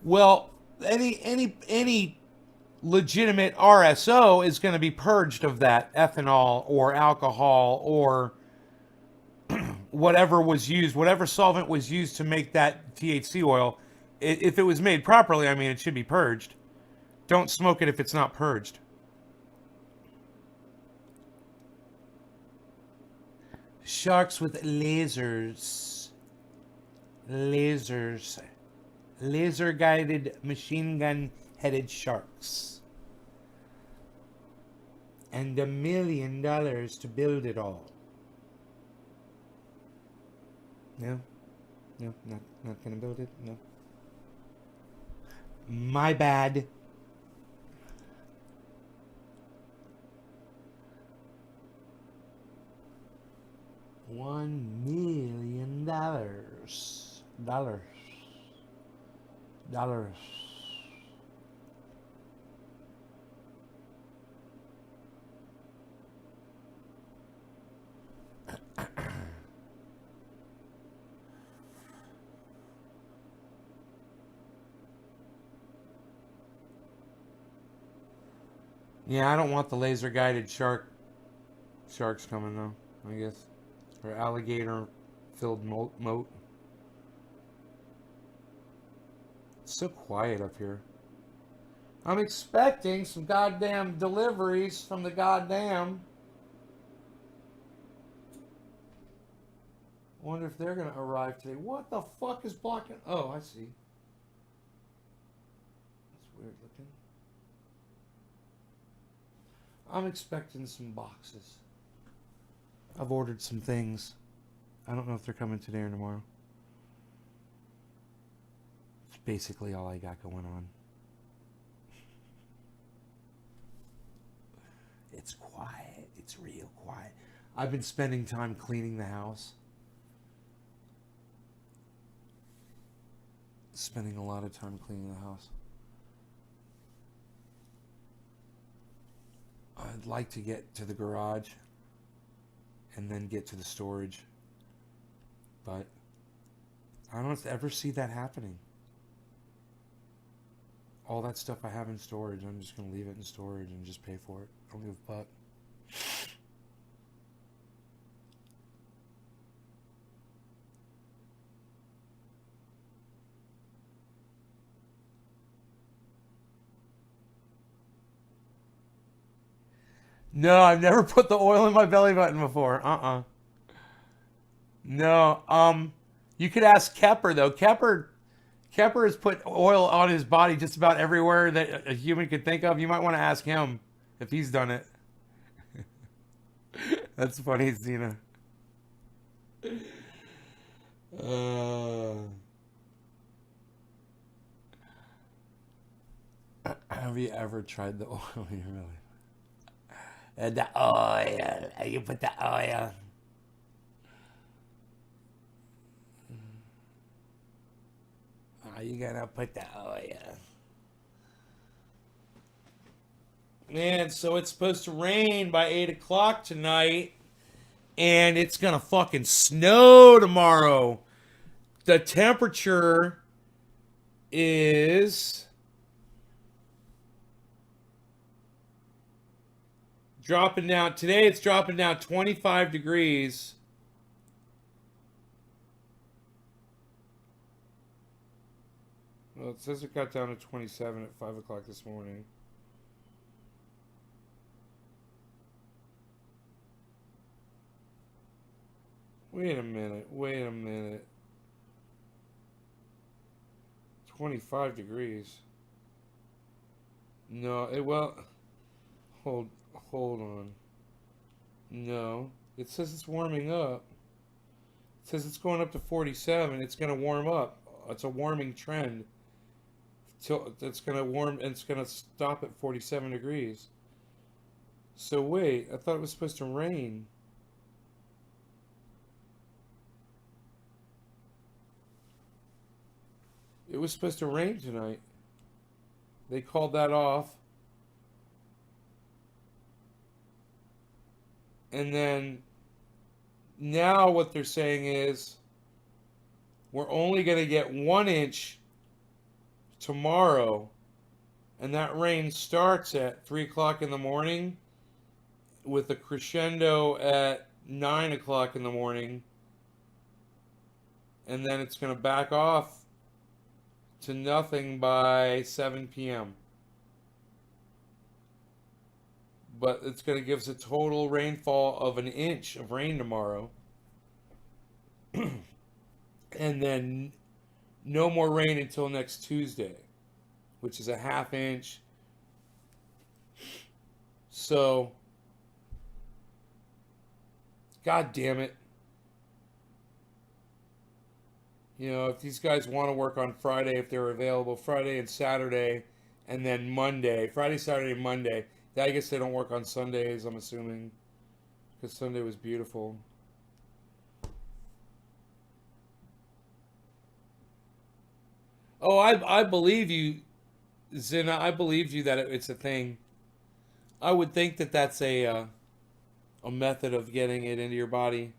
[SPEAKER 1] Well, any legitimate RSO is going to be purged of that ethanol or alcohol or whatever was used, whatever solvent was used to make that THC oil. If it was made properly, I mean, it should be purged. Don't smoke it if it's not purged. Sharks with lasers. Lasers. Laser guided machine gun headed sharks. And $1 million to build it all. No? No, not gonna build it? No. My bad. $1 million. Dollars. Yeah, I don't want the laser guided sharks coming though, I guess. Or alligator filled moat. It's so quiet up here. I'm expecting some goddamn deliveries from the goddamn. Wonder if they're gonna arrive today. What the fuck is blocking? Oh, I see. That's weird looking. I'm expecting some boxes. I've ordered some things. I don't know if they're coming today or tomorrow. It's basically all I got going on. It's quiet. It's real quiet. I've been spending time cleaning the house. Spending a lot of time cleaning the house. I'd like to get to the garage and then get to the storage. But I don't ever see that happening. All that stuff I have in storage, I'm just going to leave it in storage and just pay for it. I don't give a fuck. No, I've never put the oil in my belly button before. No. You could ask Kepper though. Kepper has put oil on his body just about everywhere that a human could think of. You might want to ask him if he's done it. That's funny, Zena. Have you ever tried the oil in your belly? The oil. You put the oil. Are you gonna put the oil? Man, so it's supposed to rain by 8 o'clock tonight. And it's gonna fucking snow tomorrow. The temperature is dropping down. Today it's dropping down 25 degrees. Well, it says it got down to 27 at 5 o'clock this morning. Wait a minute. 25 degrees. No, hold on. No, it says it's warming up. It says it's going up to 47. It's going to warm up. It's a warming trend. It's going to warm and it's going to stop at 47 degrees. So wait, I thought it was supposed to rain. It was supposed to rain tonight. They called that off. And then now what they're saying is we're only going to get 1 inch tomorrow. And that rain starts at 3 o'clock in the morning with a crescendo at 9 o'clock in the morning. And then it's going to back off to nothing by 7 p.m. But it's going to give us a total rainfall of 1 inch of rain tomorrow. And then no more rain until next Tuesday, which is a 1/2 inch. So, God damn it. You know, if these guys want to work on Friday, if they're available, Friday and Saturday, and then Monday, Friday, Saturday, Monday. I guess they don't work on Sundays, I'm assuming, because Sunday was beautiful. Oh, I believe you, Zina. I believe you that it's a thing. I would think that that's a method of getting it into your body.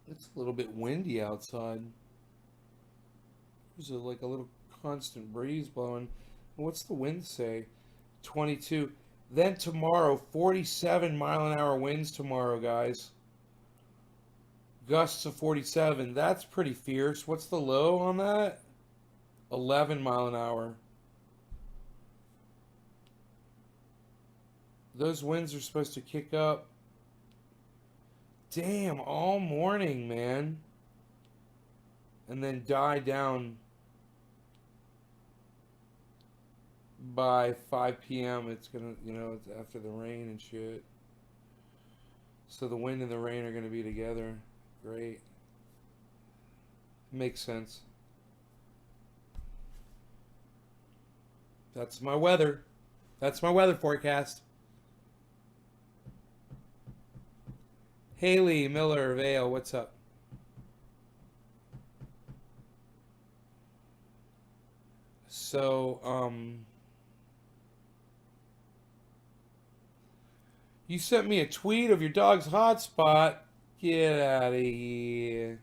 [SPEAKER 1] It's a little bit windy outside. There's like a little constant breeze blowing. What's the wind say? 22. Then tomorrow, 47 mile-an-hour winds tomorrow, guys. Gusts of 47. That's pretty fierce. What's the low on that? 11 mile an hour. Those winds are supposed to kick up. Damn, all morning, man. And then die down by 5 p.m. It's gonna, it's after the rain and shit. So the wind and the rain are gonna be together. Great. Makes sense. That's my weather. That's my weather forecast. Haley Miller Vale, what's up? so, you sent me a tweet of your dog's hotspot. Get out of here.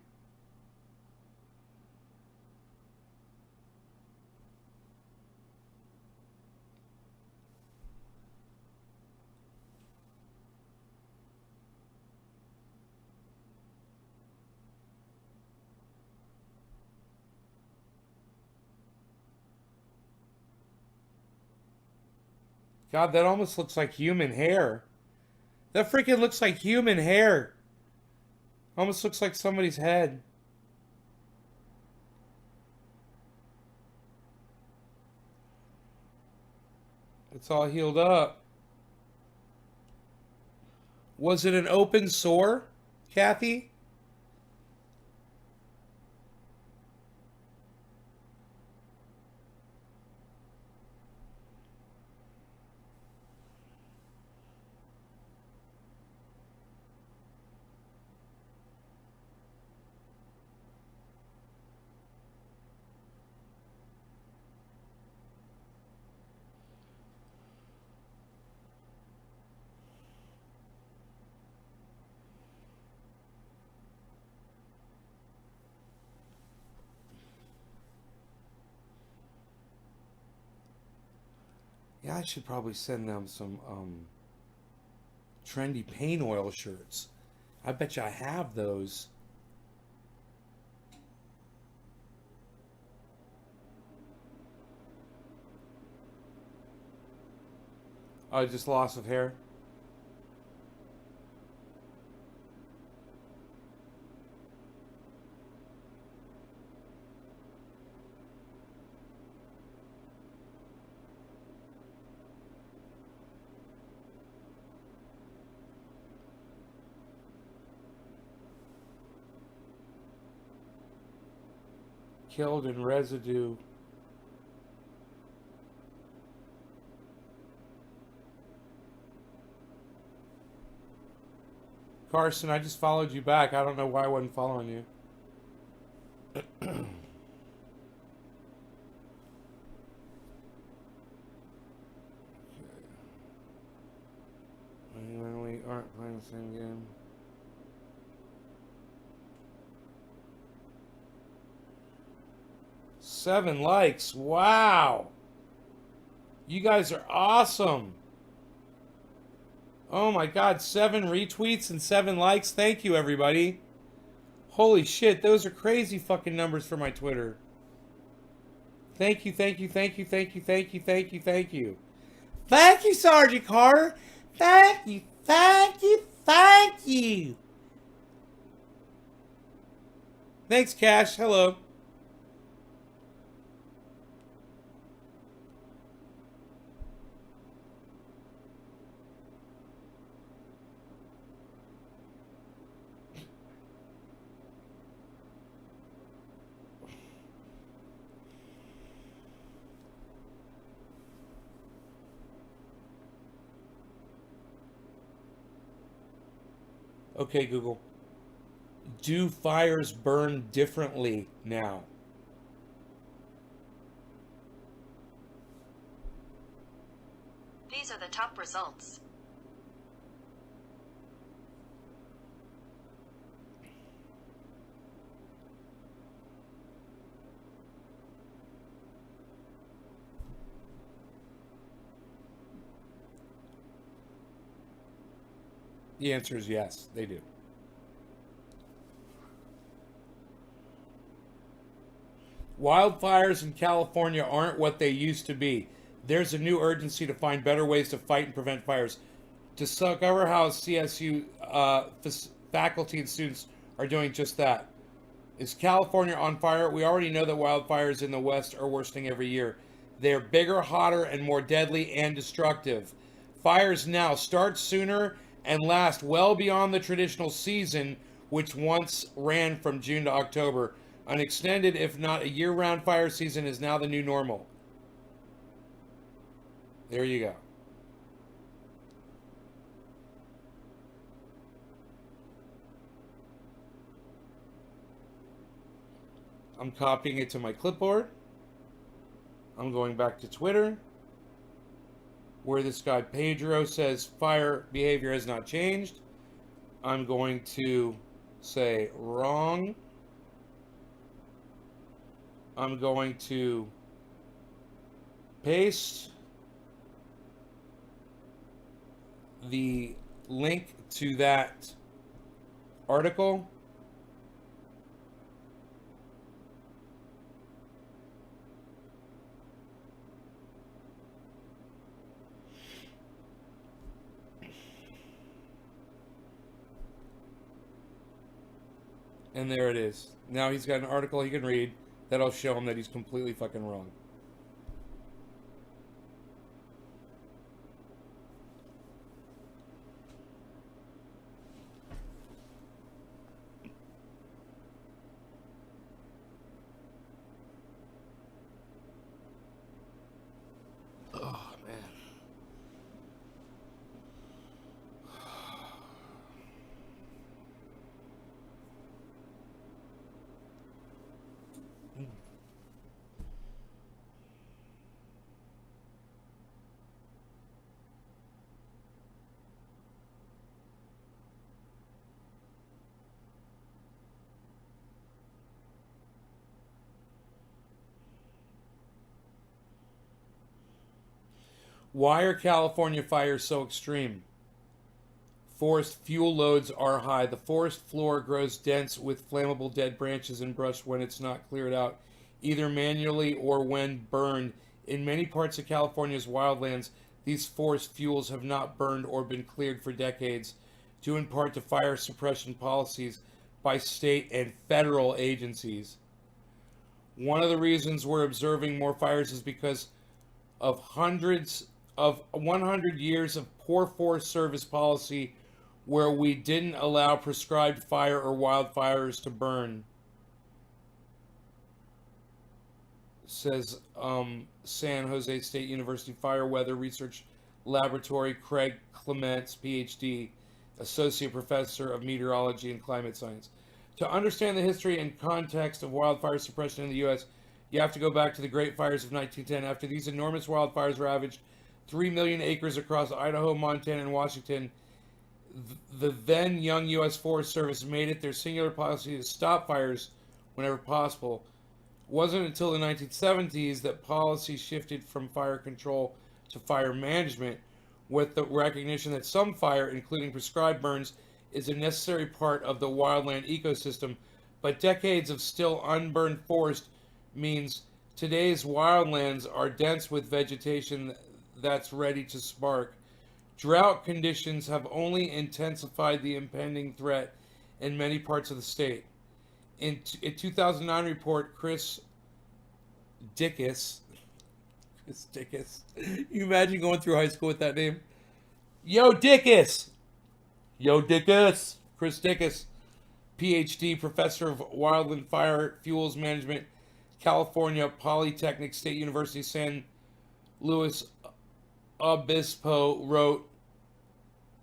[SPEAKER 1] God, that almost looks like human hair. That freaking looks like human hair. Almost looks like somebody's head. It's all healed up. Was it an open sore, Kathy? Yeah, I should probably send them some trendy paint oil shirts. I bet you I have those. Oh, just loss of hair. Killed in residue. Carson, I just followed you back. I don't know why I wasn't following you. When we aren't playing the same game. Seven likes. Wow. You guys are awesome. Oh my God, 7 retweets and 7 likes. Thank you, everybody. Holy shit, those are crazy fucking numbers for my Twitter. Thank you, thank you, thank you, thank you, thank you, thank you, thank you. Thank you, Sergeant Carter. Thank you, thank you, thank you. Thanks, Cash. Hello. Okay, Google. Do fires burn differently now?
[SPEAKER 3] These are the top results.
[SPEAKER 1] The answer is yes, they do. Wildfires in California aren't what they used to be. There's a new urgency to find better ways to fight and prevent fires. Discover how CSU faculty and students are doing just that. Is California on fire? We already know that wildfires in the West are worsening every year. They're bigger, hotter, and more deadly and destructive. Fires now start sooner and last well beyond the traditional season, which once ran from June to October. An extended, if not a year-round fire season is now the new normal. There you go. I'm copying it to my clipboard. I'm going back to Twitter, where this guy Pedro says fire behavior has not changed. I'm going to say wrong. I'm going to paste the link to that article. And there it is. Now he's got an article he can read that'll show him that he's completely fucking wrong. Oh, man. Why are California fires so extreme? Forest fuel loads are high. The forest floor grows dense with flammable dead branches and brush when it's not cleared out, either manually or when burned. In many parts of California's wildlands, these forest fuels have not burned or been cleared for decades, due in part to fire suppression policies by state and federal agencies. One of the reasons we're observing more fires is because of 100 years of poor Forest Service policy where we didn't allow prescribed fire or wildfires to burn, says San Jose State University Fire Weather Research Laboratory Craig Clements, PhD, Associate Professor of Meteorology and Climate Science. To understand the history and context of wildfire suppression in the U.S., you have to go back to the Great Fires of 1910. After these enormous wildfires ravaged 3 million acres across Idaho, Montana, and Washington, the then young U.S. Forest Service made it their singular policy to stop fires whenever possible. It wasn't until the 1970s that policy shifted from fire control to fire management, with the recognition that some fire, including prescribed burns, is a necessary part of the wildland ecosystem, but decades of still unburned forest means today's wildlands are dense with vegetation that's ready to spark. Drought conditions have only intensified the impending threat in many parts of the state. In a 2009 report, Chris Dickus, you imagine going through high school with that name? Yo, Dickus! Chris Dickus, PhD, Professor of Wildland Fire Fuels Management, California Polytechnic State University, San Luis Obispo, wrote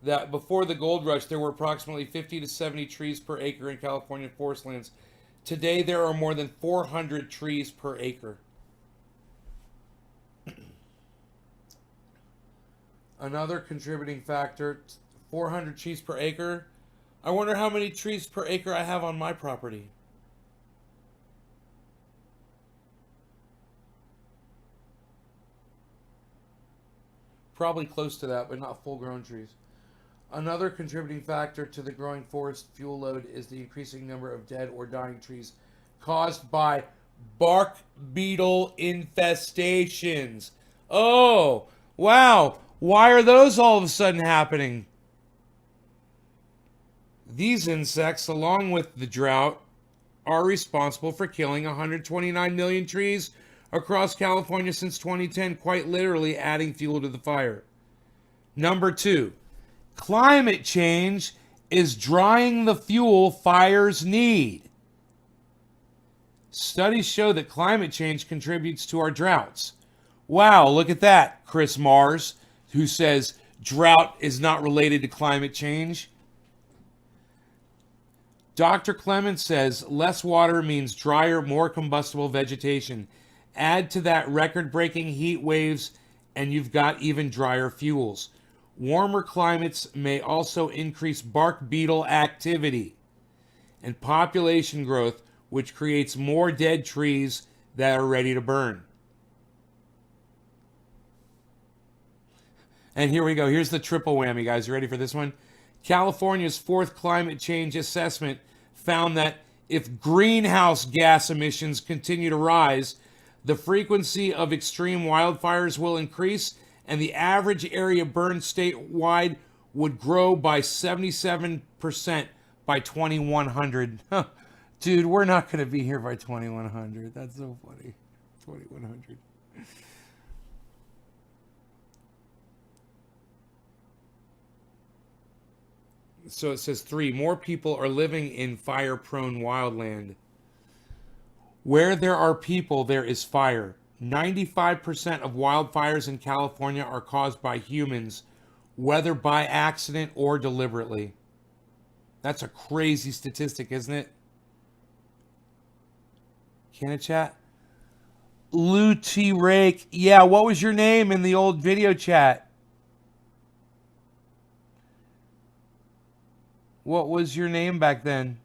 [SPEAKER 1] that before the gold rush, there were approximately 50 to 70 trees per acre in California forest lands. Today, there are more than 400 trees per acre. Another contributing factor, 400 trees per acre. I wonder how many trees per acre I have on my property. Probably close to that, but not full-grown trees. Another contributing factor to the growing forest fuel load is the increasing number of dead or dying trees caused by bark beetle infestations. Oh, wow. Why are those all of a sudden happening? These insects, along with the drought, are responsible for killing 129 million trees across California since 2010, quite literally adding fuel to the fire. Number 2, climate change is drying the fuel fires need. Studies show that climate change contributes to our droughts. Wow, look at that, Chris Mars, who says drought is not related to climate change. Dr. Clements says less water means drier, more combustible vegetation. Add to that record-breaking heat waves, and you've got even drier fuels. Warmer climates may also increase bark beetle activity and population growth, which creates more dead trees that are ready to burn. And here we go. Here's the triple whammy, guys. You ready for this one? California's fourth climate change assessment found that if greenhouse gas emissions continue to rise, the frequency of extreme wildfires will increase, and the average area burned statewide would grow by 77% by 2100. Dude, we're not going to be here by 2100. That's so funny. 2100. So it says 3, more people are living in fire-prone wildland. Where there are people, there is fire. 95% of wildfires in California are caused by humans, whether by accident or deliberately. That's a crazy statistic, isn't it? Can it chat? Lou T. Rake. Yeah, what was your name in the old video chat? What was your name back then?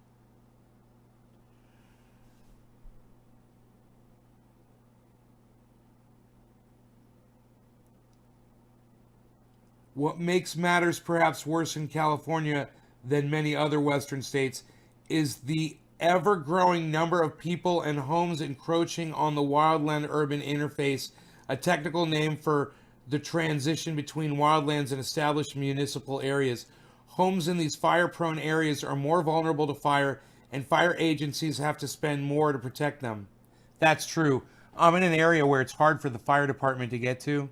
[SPEAKER 1] What makes matters perhaps worse in California than many other western states is the ever-growing number of people and homes encroaching on the wildland-urban interface, a technical name for the transition between wildlands and established municipal areas. Homes in these fire-prone areas are more vulnerable to fire, and fire agencies have to spend more to protect them. That's true. I'm in an area where it's hard for the fire department to get to,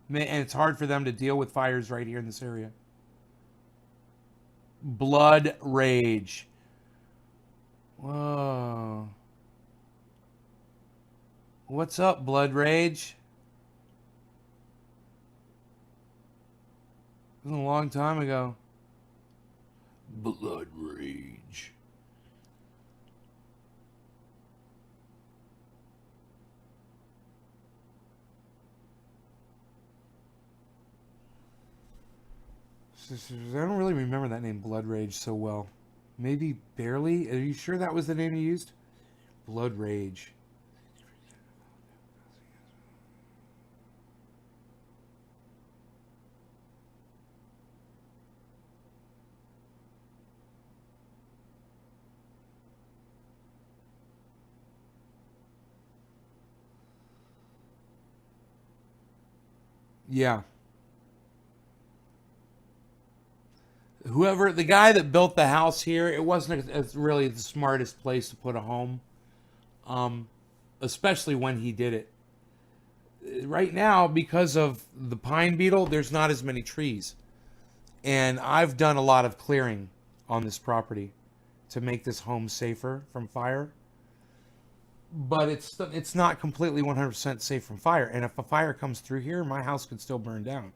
[SPEAKER 1] and it's hard for them to deal with fires right here in this area. Blood Rage. Whoa. What's up, Blood Rage? It was a long time ago. Blood Rage. I don't really remember that name, Blood Rage, so well. Maybe barely? Are you sure that was the name you used? Blood Rage. Yeah. Whoever, the guy that built the house here, it wasn't really the smartest place to put a home. Especially when he did it. Right now, because of the pine beetle, there's not as many trees. And I've done a lot of clearing on this property to make this home safer from fire. But it's not completely 100% safe from fire. And if a fire comes through here, my house could still burn down.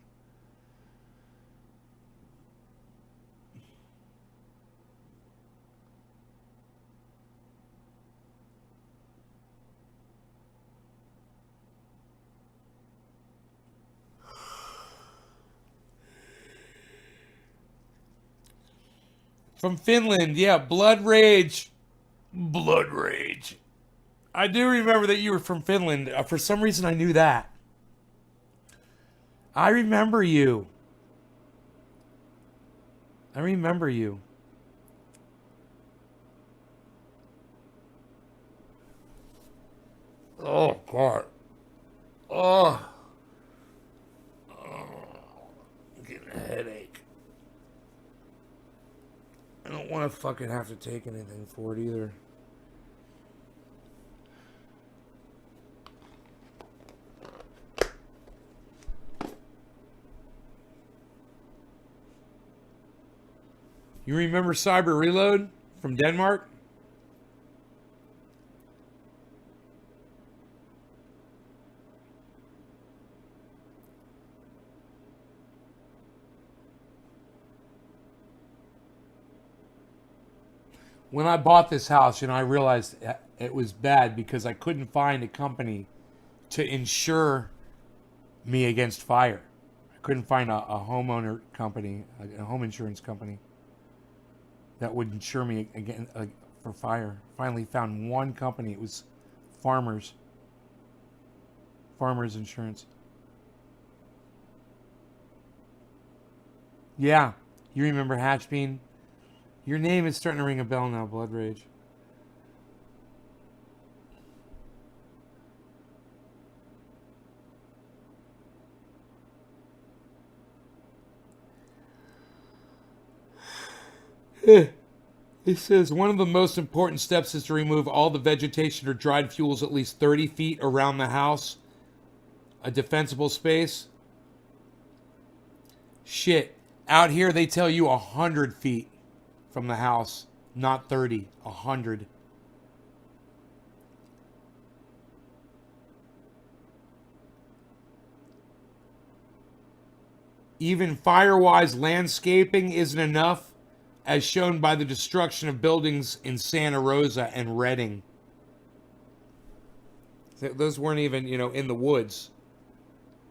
[SPEAKER 1] From Finland, yeah, Blood Rage. Blood Rage. I do remember that you were from Finland. For some reason, I knew that. I remember you. I remember you. Oh, God. Oh. I'm getting a headache. I don't want to fucking have to take anything for it either. You remember Cyber Reload from Denmark? When I bought this house, I realized it was bad because I couldn't find a company to insure me against fire. I couldn't find a homeowner company, a home insurance company that would insure me again for fire. Finally found one company. It was Farmers Insurance. Yeah, you remember Hatchbean? Your name is starting to ring a bell now, Blood Rage. It says one of the most important steps is to remove all the vegetation or dried fuels at least 30 feet around the house. A defensible space. Shit. Out here they tell you 100 feet from the house. Not 30. 100. Even fire-wise landscaping isn't enough, as shown by the destruction of buildings in Santa Rosa and Redding. Those weren't even, in the woods.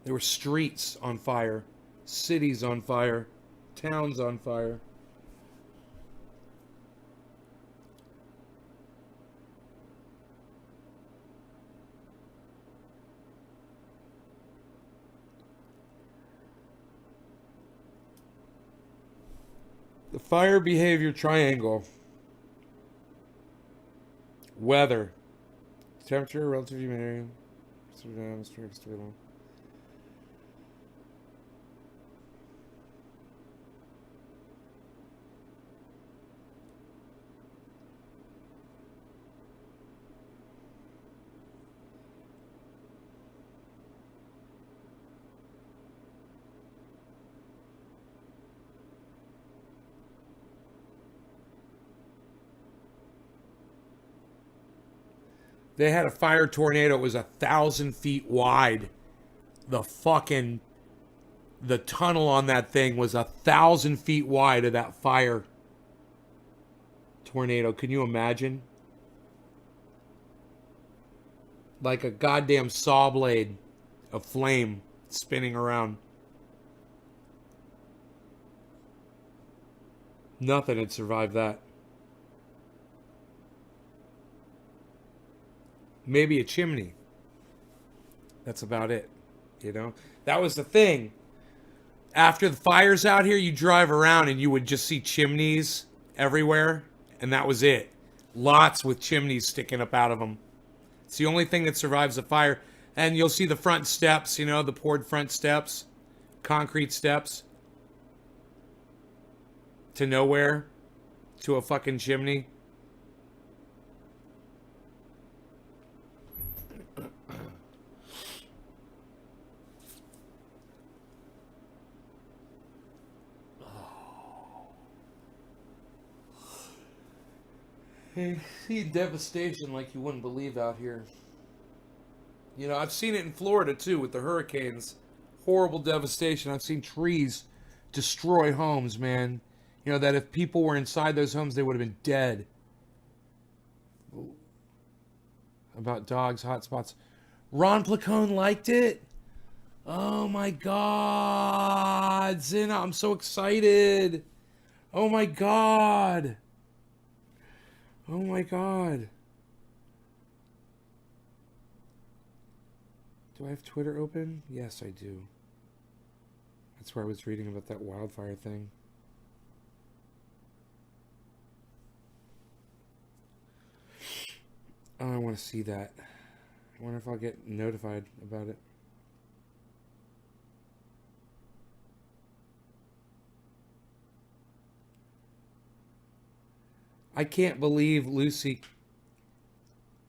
[SPEAKER 1] There were streets on fire, cities on fire, towns on fire. The fire behavior triangle. Weather. Temperature, relative humidity. They had a fire tornado. It was 1,000 feet wide. The tunnel on that thing was 1,000 feet wide of that fire tornado. Can you imagine? Like a goddamn saw blade of flame spinning around. Nothing had survived that. Maybe a chimney. That's about it. That was the thing. After the fires out here, you drive around and you would just see chimneys everywhere. And that was it. Lots with chimneys sticking up out of them. It's the only thing that survives a fire. And you'll see the front steps, the poured front steps. Concrete steps. To nowhere. To a fucking chimney. I see devastation like you wouldn't believe out here. I've seen it in Florida too with the hurricanes. Horrible devastation. I've seen trees destroy homes, man. That if people were inside those homes, they would have been dead. About dogs, hot spots. Ron Placone liked it. Oh my God. Zina, I'm so excited. Oh my God. Oh my God. Do I have Twitter open? Yes, I do. That's where I was reading about that wildfire thing. Oh, I want to see that. I wonder if I'll get notified about it. I can't believe Lucy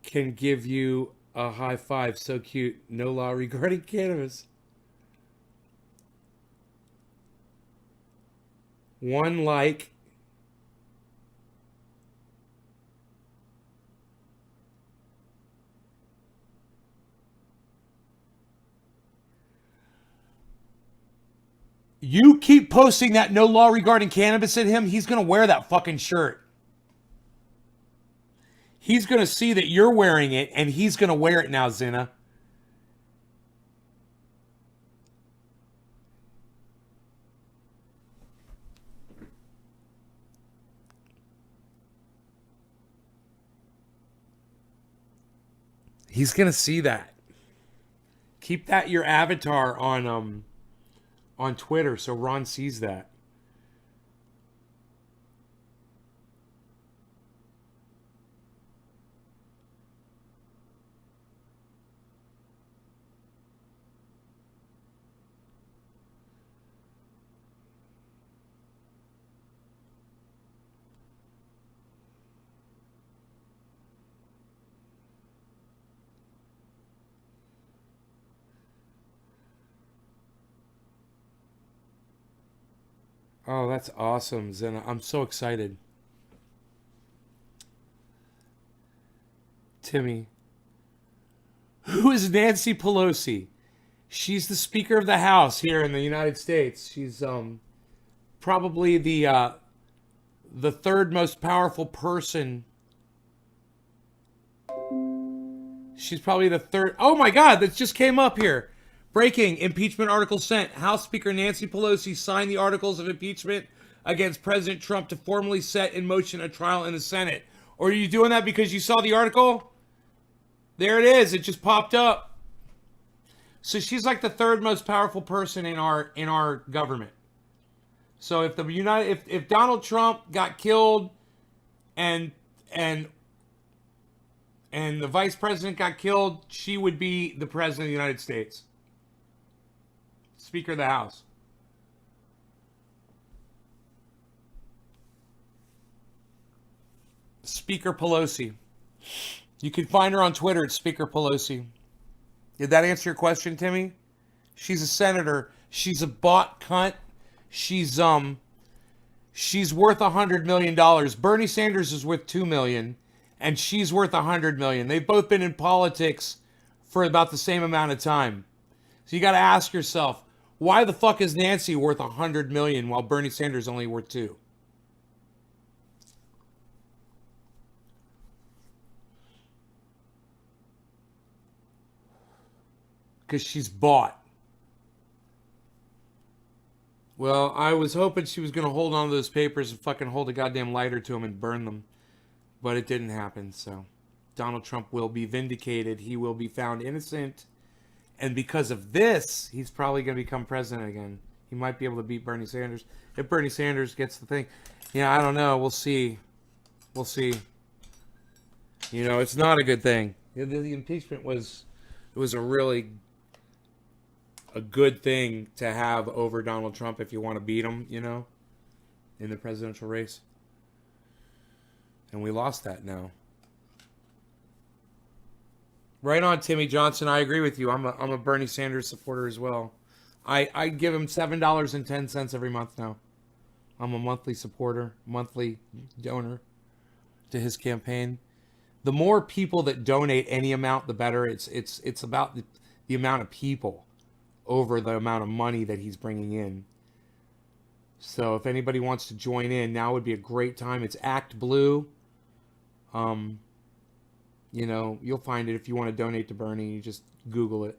[SPEAKER 1] can give you a high five. So cute. No law regarding cannabis. One like. You keep posting that no law regarding cannabis at him, he's going to wear that fucking shirt. He's going to see that you're wearing it, and he's going to wear it now, Zina. He's gonna see that. Keep that your avatar on Twitter so Ron sees that. Oh, that's awesome, Zena. I'm so excited. Timmy. Who is Nancy Pelosi? She's the Speaker of the House here in the United States. She's probably the third most powerful person. She's probably the third. Oh my God, that just came up here. Breaking impeachment article sent. House Speaker Nancy Pelosi signed the articles of impeachment against President Trump to formally set in motion a trial in the Senate. Or are you doing that because you saw the article? There it is. It just popped up. So she's like the third most powerful person in our government. So if Donald Trump got killed and the vice president got killed, she would be the president of the United States. Speaker of the House. Speaker Pelosi. You can find her on Twitter at Speaker Pelosi. Did that answer your question, Timmy? She's a senator. She's a bought cunt. She's worth $100 million. Bernie Sanders is worth $2 million, and she's worth $100 million. They've both been in politics for about the same amount of time. So you got to ask yourself, why the fuck is Nancy worth $100 million while Bernie Sanders only worth $2 million? Because she's bought. Well, I was hoping she was going to hold on to those papers and fucking hold a goddamn lighter to them and burn them. But it didn't happen, so Donald Trump will be vindicated. He will be found innocent. And because of this, he's probably going to become president again. He might be able to beat Bernie Sanders. If Bernie Sanders gets the thing. Yeah, I don't know. We'll see. We'll see. You know, it's not a good thing. The impeachment was a good thing to have over Donald Trump if you want to beat him, you know, in the presidential race. And we lost that now. Right on, Timmy Johnson. I agree with you. I'm a Bernie Sanders supporter as well. I give him $7.10 every month now. I'm a monthly supporter, monthly donor to his campaign. The more people that donate any amount, the better. It's about the amount of people over the amount of money that he's bringing in. So if anybody wants to join in, now would be a great time. It's Act Blue. You know, you'll find it if you want to donate to Bernie. You just Google it.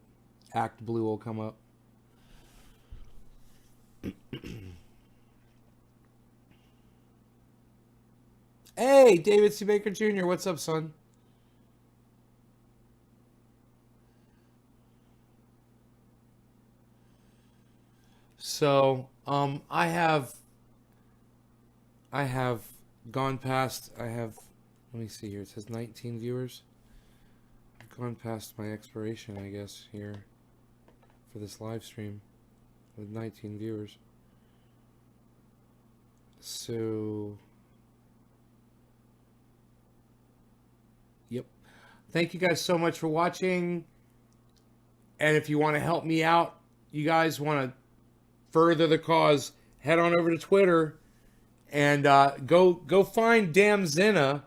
[SPEAKER 1] Act Blue will come up. Hey, David C. Baker Jr., what's up, son? So, I have gone past, let me see here, it says 19 viewers. I've gone past my expiration, I guess, here for this live stream with 19 viewers. So, yep. Thank you guys so much for watching. And if you want to help me out, you guys want to further the cause, head on over to Twitter and go find Damn Zena,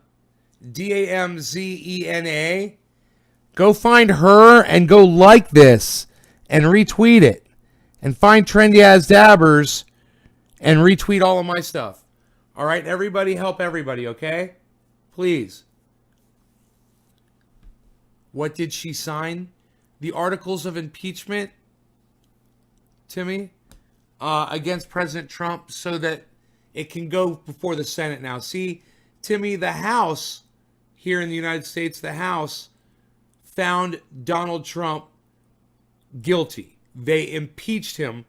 [SPEAKER 1] DAMZENA. Go find her and go like this and retweet it. And find Trendy As Dabbers and retweet all of my stuff. All right, everybody help everybody, okay? Please. What did she sign? The articles of impeachment, Timmy, against President Trump so that it can go before the Senate now. See, Timmy, the House here in the United States, the House found Donald Trump guilty. They impeached him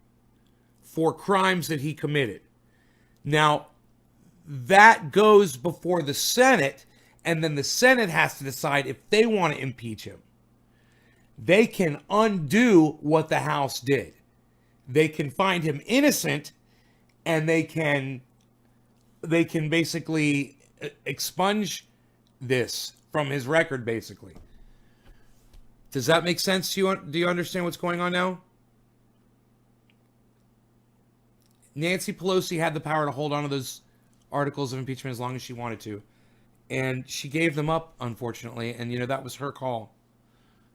[SPEAKER 1] for crimes that he committed. Now, that goes before the Senate, and then the Senate has to decide if they want to impeach him. They can undo what the House did. They can find him innocent, and they can basically expunge this from his record, basically. Does that make sense to you? Do you understand what's going on now? Nancy Pelosi had the power to hold on to those articles of impeachment as long as she wanted to. And she gave them up, unfortunately. And, that was her call.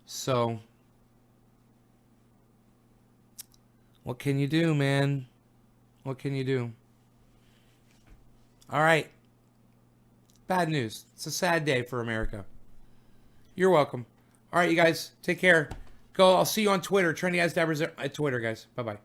[SPEAKER 1] So, what can you do, man? What can you do? All right. Bad news. It's a sad day for America. You're welcome. All right, you guys. Take care. I'll see you on Twitter. Trendy as Dabbers at Twitter, guys. Bye-bye.